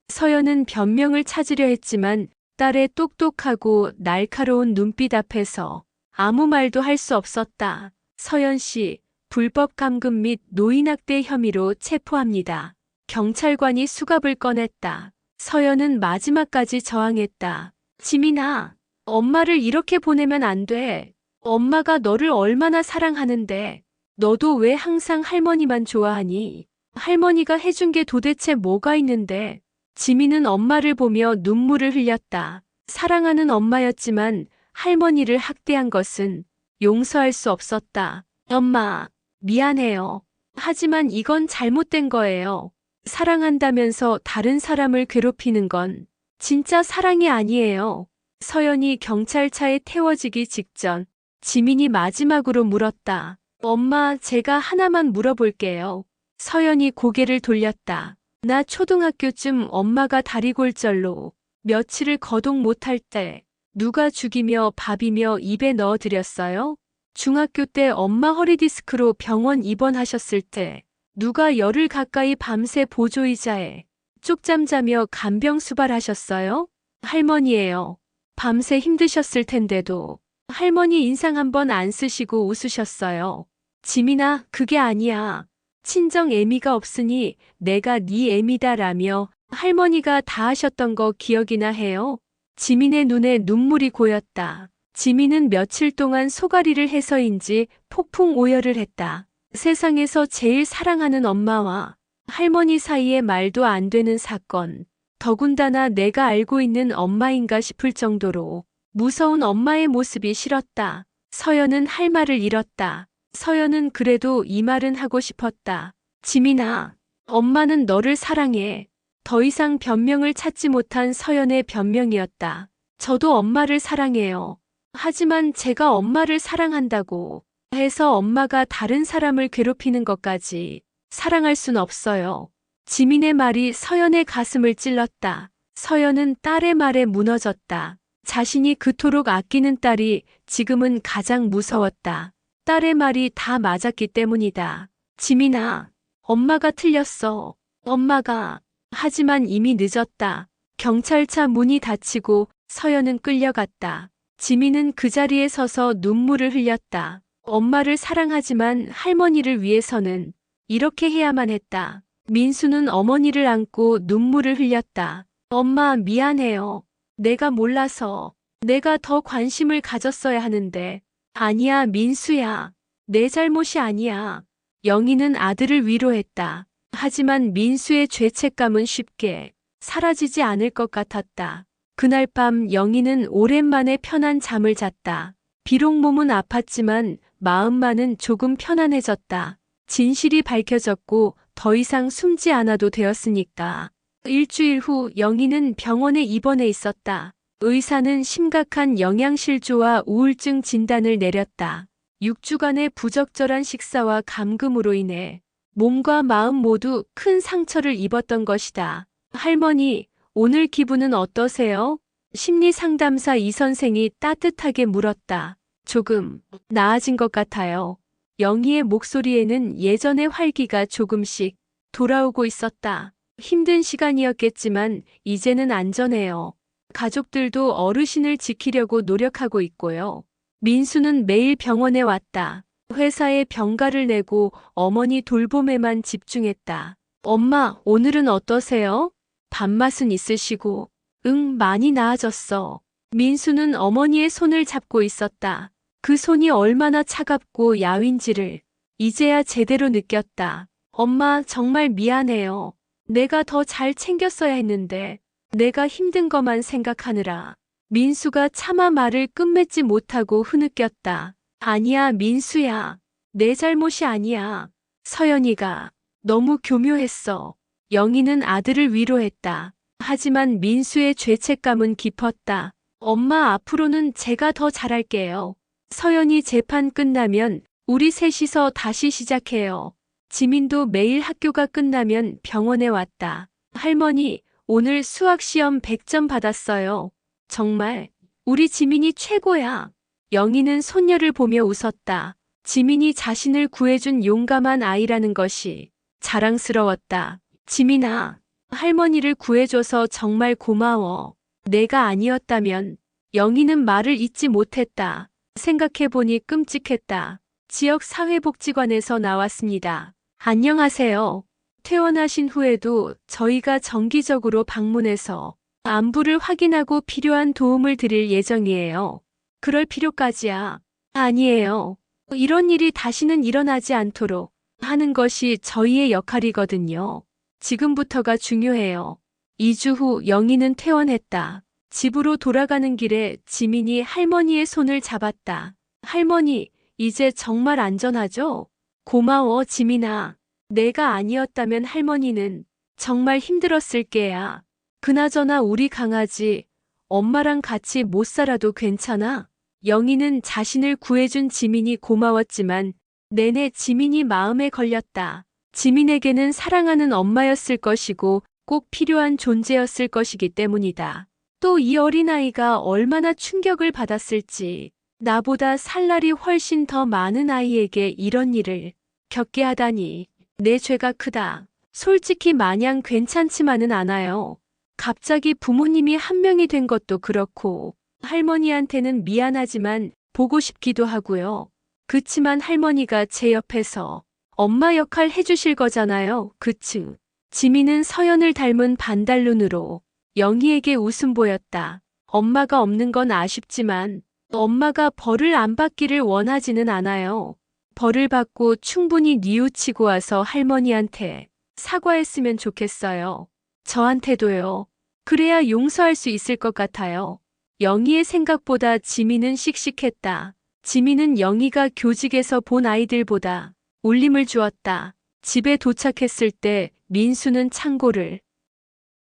서연은 변명을 찾으려 했지만 딸의 똑똑하고 날카로운 눈빛 앞에서 아무 말도 할 수 없었다. 서연 씨, 불법 감금 및 노인학대 혐의로 체포합니다. 경찰관이 수갑을 꺼냈다. 서연은 마지막까지 저항했다. 지민아, 엄마를 이렇게 보내면 안 돼. 엄마가 너를 얼마나 사랑하는데 너도 왜 항상 할머니만 좋아하니? 할머니가 해준 게 도대체 뭐가 있는데? 지민은 엄마를 보며 눈물을 흘렸다. 사랑하는 엄마였지만 할머니를 학대한 것은 용서할 수 없었다. 엄마, 미안해요. 하지만 이건 잘못된 거예요. 사랑한다면서 다른 사람을 괴롭히는 건 진짜 사랑이 아니에요. 서연이 경찰차에 태워지기 직전 지민이 마지막으로 물었다. 엄마, 제가 하나만 물어볼게요. 서연이 고개를 돌렸다. 나 초등학교쯤 엄마가 다리골절로 며칠을 거동 못할 때 누가 죽이며 밥이며 입에 넣어드렸어요? 중학교 때 엄마 허리디스크로 병원 입원하셨을 때 누가 열흘 가까이 밤새 보조의자에 쪽잠 자며 간병 수발하셨어요? 할머니예요. 밤새 힘드셨을 텐데도 할머니 인상 한번 안 쓰시고 웃으셨어요. 지민아, 그게 아니야. 친정 애미가 없으니 내가 네 애미다라며 할머니가 다 하셨던 거 기억이나 해요? 지민의 눈에 눈물이 고였다. 지민은 며칠 동안 소가리를 해서인지 폭풍 오열을 했다. 세상에서 제일 사랑하는 엄마와 할머니 사이에 말도 안 되는 사건. 더군다나 내가 알고 있는 엄마인가 싶을 정도로 무서운 엄마의 모습이 싫었다. 서연은 할 말을 잃었다. 서연은 그래도 이 말은 하고 싶었다. 지민아, 엄마는 너를 사랑해. 더 이상 변명을 찾지 못한 서연의 변명이었다. 저도 엄마를 사랑해요. 하지만 제가 엄마를 사랑한다고 해서 엄마가 다른 사람을 괴롭히는 것까지 사랑할 순 없어요. 지민의 말이 서연의 가슴을 찔렀다. 서연은 딸의 말에 무너졌다. 자신이 그토록 아끼는 딸이 지금은 가장 무서웠다. 딸의 말이 다 맞았기 때문이다. 지민아, 엄마가 틀렸어. 엄마가. 하지만 이미 늦었다. 경찰차 문이 닫히고 서연은 끌려갔다. 지민은 그 자리에 서서 눈물을 흘렸다. 엄마를 사랑하지만 할머니를 위해서는 이렇게 해야만 했다. 민수는 어머니를 안고 눈물을 흘렸다. 엄마, 미안해요. 내가 몰라서. 내가 더 관심을 가졌어야 하는데. 아니야, 민수야. 내 잘못이 아니야. 영희는 아들을 위로했다. 하지만 민수의 죄책감은 쉽게 사라지지 않을 것 같았다. 그날 밤 영희는 오랜만에 편한 잠을 잤다. 비록 몸은 아팠지만 마음만은 조금 편안해졌다. 진실이 밝혀졌고 더 이상 숨지 않아도 되었으니까. 일주일 후 영희는 병원에 입원해 있었다. 의사는 심각한 영양실조와 우울증 진단을 내렸다. 6주간의 부적절한 식사와 감금으로 인해 몸과 마음 모두 큰 상처를 입었던 것이다. 할머니, 오늘 기분은 어떠세요? 심리상담사 이 선생이 따뜻하게 물었다. 조금 나아진 것 같아요. 영희의 목소리에는 예전의 활기가 조금씩 돌아오고 있었다. 힘든 시간이었겠지만 이제는 안전해요. 가족들도 어르신을 지키려고 노력하고 있고요. 민수는 매일 병원에 왔다. 회사에 병가를 내고 어머니 돌봄에만 집중했다. 엄마, 오늘은 어떠세요? 밥맛은 있으시고. 응, 많이 나아졌어. 민수는 어머니의 손을 잡고 있었다. 그 손이 얼마나 차갑고 야윈지를 이제야 제대로 느꼈다. 엄마, 정말 미안해요. 내가 더 잘 챙겼어야 했는데 내가 힘든 것만 생각하느라. 민수가 차마 말을 끝맺지 못하고 흐느꼈다. 아니야, 민수야. 내 잘못이 아니야. 서연이가 너무 교묘했어. 영희는 아들을 위로했다. 하지만 민수의 죄책감은 깊었다. 엄마, 앞으로는 제가 더 잘할게요. 서연이 재판 끝나면 우리 셋이서 다시 시작해요. 지민도 매일 학교가 끝나면 병원에 왔다. 할머니, 오늘 수학시험 100점 받았어요. 정말 우리 지민이 최고야. 영희는 손녀를 보며 웃었다. 지민이 자신을 구해준 용감한 아이라는 것이 자랑스러웠다. 지민아, 할머니를 구해줘서 정말 고마워. 내가 아니었다면. 영희는 말을 잇지 못했다. 생각해보니 끔찍했다. 지역사회복지관에서 나왔습니다. 안녕하세요. 퇴원하신 후에도 저희가 정기적으로 방문해서 안부를 확인하고 필요한 도움을 드릴 예정이에요. 그럴 필요까지야. 아니에요. 이런 일이 다시는 일어나지 않도록 하는 것이 저희의 역할이거든요. 지금부터가 중요해요. 2주 후 영희는 퇴원했다. 집으로 돌아가는 길에 지민이 할머니의 손을 잡았다. 할머니, 이제 정말 안전하죠? 고마워, 지민아. 내가 아니었다면 할머니는 정말 힘들었을 게야. 그나저나 우리 강아지, 엄마랑 같이 못 살아도 괜찮아? 영희는 자신을 구해준 지민이 고마웠지만 내내 지민이 마음에 걸렸다. 지민에게는 사랑하는 엄마였을 것이고 꼭 필요한 존재였을 것이기 때문이다. 또 이 어린아이가 얼마나 충격을 받았을지. 나보다 살 날이 훨씬 더 많은 아이에게 이런 일을 겪게 하다니. 내 죄가 크다. 솔직히 마냥 괜찮지만은 않아요. 갑자기 부모님이 한 명이 된 것도 그렇고 할머니한테는 미안하지만 보고 싶기도 하고요. 그치만 할머니가 제 옆에서 엄마 역할 해주실 거잖아요. 그치? 지민은 서연을 닮은 반달눈으로 영희에게 웃음 보였다. 엄마가 없는 건 아쉽지만 엄마가 벌을 안 받기를 원하지는 않아요. 벌을 받고 충분히 뉘우치고 와서 할머니한테 사과했으면 좋겠어요. 저한테도요. 그래야 용서할 수 있을 것 같아요. 영희의 생각보다 지민은 씩씩했다. 지민은 영희가 교직에서 본 아이들보다 울림을 주었다. 집에 도착했을 때 민수는 창고를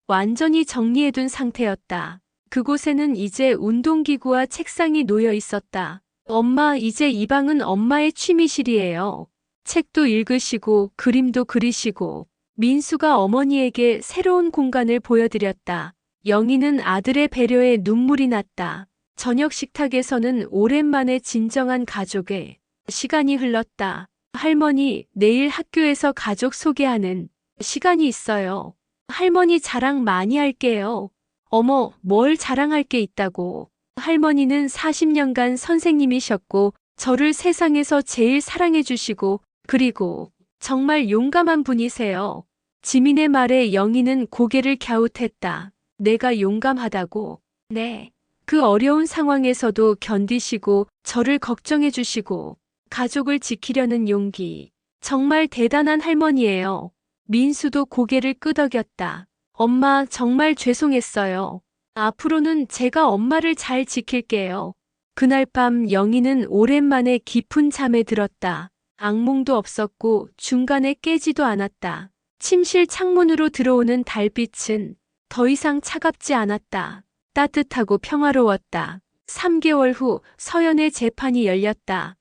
완전히 정리해둔 상태였다. 그곳에는 이제 운동기구와 책상이 놓여 있었다. 엄마, 이제 이 방은 엄마의 취미실이에요. 책도 읽으시고 그림도 그리시고. 민수가 어머니에게 새로운 공간을 보여드렸다. 영희는 아들의 배려에 눈물이 났다. 저녁 식탁에서는 오랜만에 진정한 가족의 시간이 흘렀다. 할머니, 내일 학교에서 가족 소개하는 시간이 있어요. 할머니 자랑 많이 할게요. 어머, 뭘 자랑할 게 있다고. 할머니는 40년간 선생님이셨고 저를 세상에서 제일 사랑해 주시고 그리고 정말 용감한 분이세요. 지민의 말에 영희는 고개를 갸웃했다. 내가 용감하다고? 네. 그 어려운 상황에서도 견디시고 저를 걱정해 주시고 가족을 지키려는 용기. 정말 대단한 할머니예요. 민수도 고개를 끄덕였다. 엄마 정말 죄송했어요. 앞으로는 제가 엄마를 잘 지킬게요. 그날 밤 영희는 오랜만에 깊은 잠에 들었다. 악몽도 없었고 중간에 깨지도 않았다. 침실 창문으로 들어오는 달빛은 더 이상 차갑지 않았다. 따뜻하고 평화로웠다. 3개월 후 서연의 재판이 열렸다.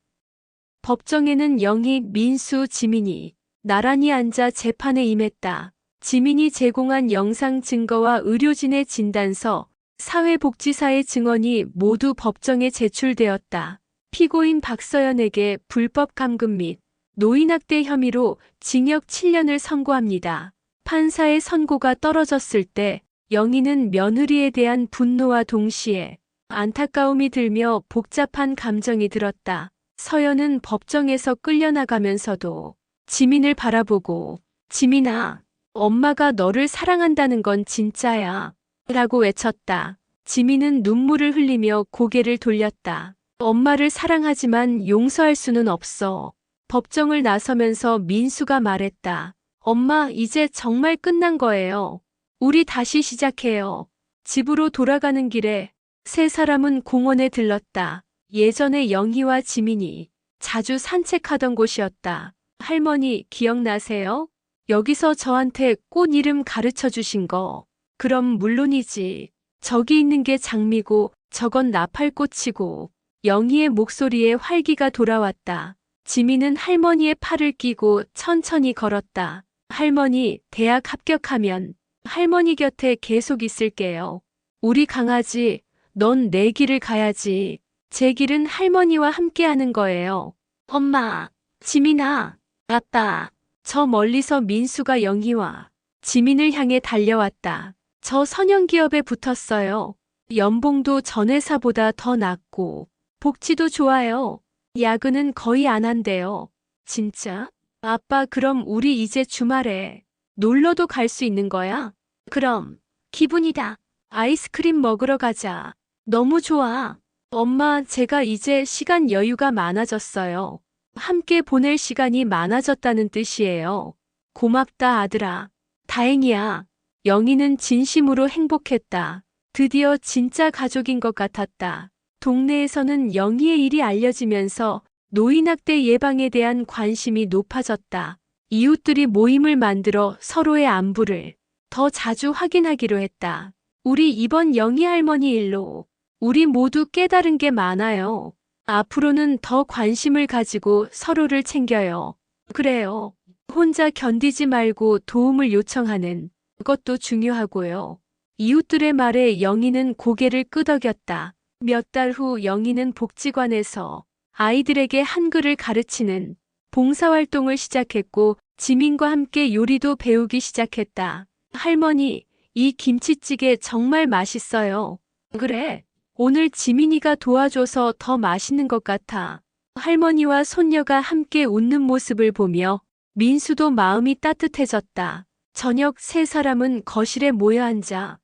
법정에는 영희, 민수, 지민이 나란히 앉아 재판에 임했다. 지민이 제공한 영상 증거와 의료진의 진단서, 사회복지사의 증언이 모두 법정에 제출되었다. 피고인 박서연에게 불법 감금 및 노인학대 혐의로 징역 7년을 선고합니다. 판사의 선고가 떨어졌을 때 영희는 며느리에 대한 분노와 동시에 안타까움이 들며 복잡한 감정이 들었다. 서연은 법정에서 끌려나가면서도 지민을 바라보고 지민아, 엄마가 너를 사랑한다는 건 진짜야 라고 외쳤다. 지민은 눈물을 흘리며 고개를 돌렸다. 엄마를 사랑하지만 용서할 수는 없어. 법정을 나서면서 민수가 말했다. 엄마, 이제 정말 끝난 거예요. 우리 다시 시작해요. 집으로 돌아가는 길에 세 사람은 공원에 들렀다. 예전에 영희와 지민이 자주 산책하던 곳이었다. 할머니, 기억나세요? 여기서 저한테 꽃 이름 가르쳐 주신 거. 그럼 물론이지. 저기 있는 게 장미고 저건 나팔꽃이고. 영희의 목소리에 활기가 돌아왔다. 지민은 할머니의 팔을 끼고 천천히 걸었다. 할머니, 대학 합격하면 할머니 곁에 계속 있을게요. 우리 강아지, 넌 내 길을 가야지. 제 길은 할머니와 함께하는 거예요. 엄마, 지민아, 아빠. 저 멀리서 민수가 영희와 지민을 향해 달려왔다. 저 선형기업에 붙었어요. 연봉도 전 회사보다 더 낮고 복지도 좋아요. 야근은 거의 안 한대요. 진짜? 아빠, 그럼 우리 이제 주말에 놀러도 갈 수 있는 거야? 그럼 기분이다. 아이스크림 먹으러 가자. 너무 좋아. 엄마, 제가 이제 시간 여유가 많아졌어요. 함께 보낼 시간이 많아졌다는 뜻이에요. 고맙다, 아들아. 다행이야. 영희는 진심으로 행복했다. 드디어 진짜 가족인 것 같았다. 동네에서는 영희의 일이 알려지면서 노인학대 예방에 대한 관심이 높아졌다. 이웃들이 모임을 만들어 서로의 안부를 더 자주 확인하기로 했다. 우리 이번 영희 할머니 일로 우리 모두 깨달은 게 많아요. 앞으로는 더 관심을 가지고 서로를 챙겨요. 그래요. 혼자 견디지 말고 도움을 요청하는 것도 중요하고요. 이웃들의 말에 영희는 고개를 끄덕였다. 몇 달 후 영희는 복지관에서 아이들에게 한글을 가르치는 봉사활동을 시작했고 지민과 함께 요리도 배우기 시작했다. 할머니, 이 김치찌개 정말 맛있어요. 그래. 오늘 지민이가 도와줘서 더 맛있는 것 같아. 할머니와 손녀가 함께 웃는 모습을 보며 민수도 마음이 따뜻해졌다. 저녁 세 사람은 거실에 모여 앉아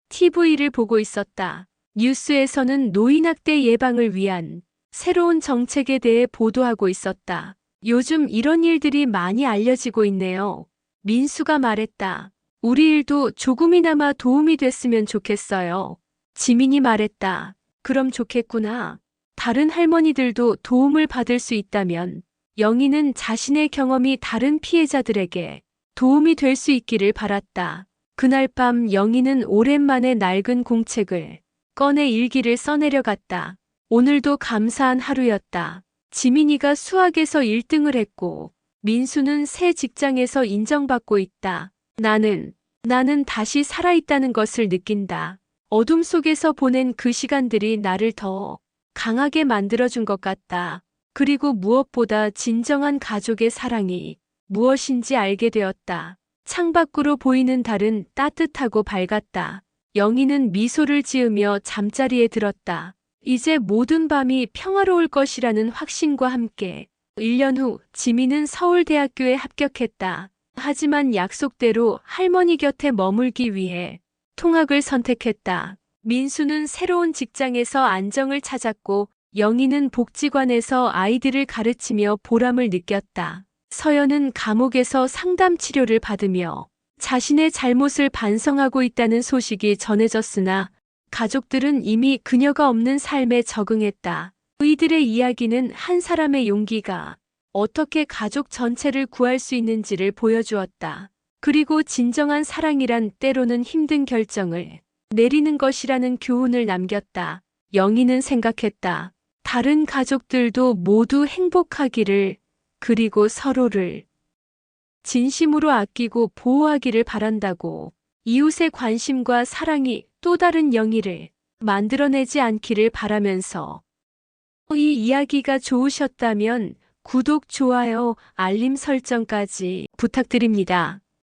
TV를 보고 있었다. 뉴스에서는 노인학대 예방을 위한 새로운 정책에 대해 보도하고 있었다. 요즘 이런 일들이 많이 알려지고 있네요. 민수가 말했다. 우리 일도 조금이나마 도움이 됐으면 좋겠어요. 지민이 말했다. 그럼 좋겠구나. 다른 할머니들도 도움을 받을 수 있다면 영희는 자신의 경험이 다른 피해자들에게 도움이 될 수 있기를 바랐다. 그날 밤 영희는 오랜만에 낡은 공책을 꺼내 일기를 써내려갔다. 오늘도 감사한 하루였다. 지민이가 수학에서 1등을 했고 민수는 새 직장에서 인정받고 있다. 나는 다시 살아있다는 것을 느낀다. 어둠 속에서 보낸 그 시간들이 나를 더 강하게 만들어준 것 같다. 그리고 무엇보다 진정한 가족의 사랑이 무엇인지 알게 되었다. 창밖으로 보이는 달은 따뜻하고 밝았다. 영희는 미소를 지으며 잠자리에 들었다. 이제 모든 밤이 평화로울 것이라는 확신과 함께 1년 후 지민은 서울대학교에 합격했다. 하지만 약속대로 할머니 곁에 머물기 위해 통학을 선택했다. 민수는 새로운 직장에서 안정을 찾았고 영희는 복지관에서 아이들을 가르치며 보람을 느꼈다. 서연은 감옥에서 상담 치료를 받으며 자신의 잘못을 반성하고 있다는 소식이 전해졌으나 가족들은 이미 그녀가 없는 삶에 적응했다. 그이들의 이야기는 한 사람의 용기가 어떻게 가족 전체를 구할 수 있는지를 보여주었다. 그리고 진정한 사랑이란 때로는 힘든 결정을 내리는 것이라는 교훈을 남겼다. 영희는 생각했다. 다른 가족들도 모두 행복하기를, 그리고 서로를 진심으로 아끼고 보호하기를 바란다고. 이웃의 관심과 사랑이 또 다른 영희를 만들어내지 않기를 바라면서. 이 이야기가 좋으셨다면 구독, 좋아요, 알림 설정까지 부탁드립니다.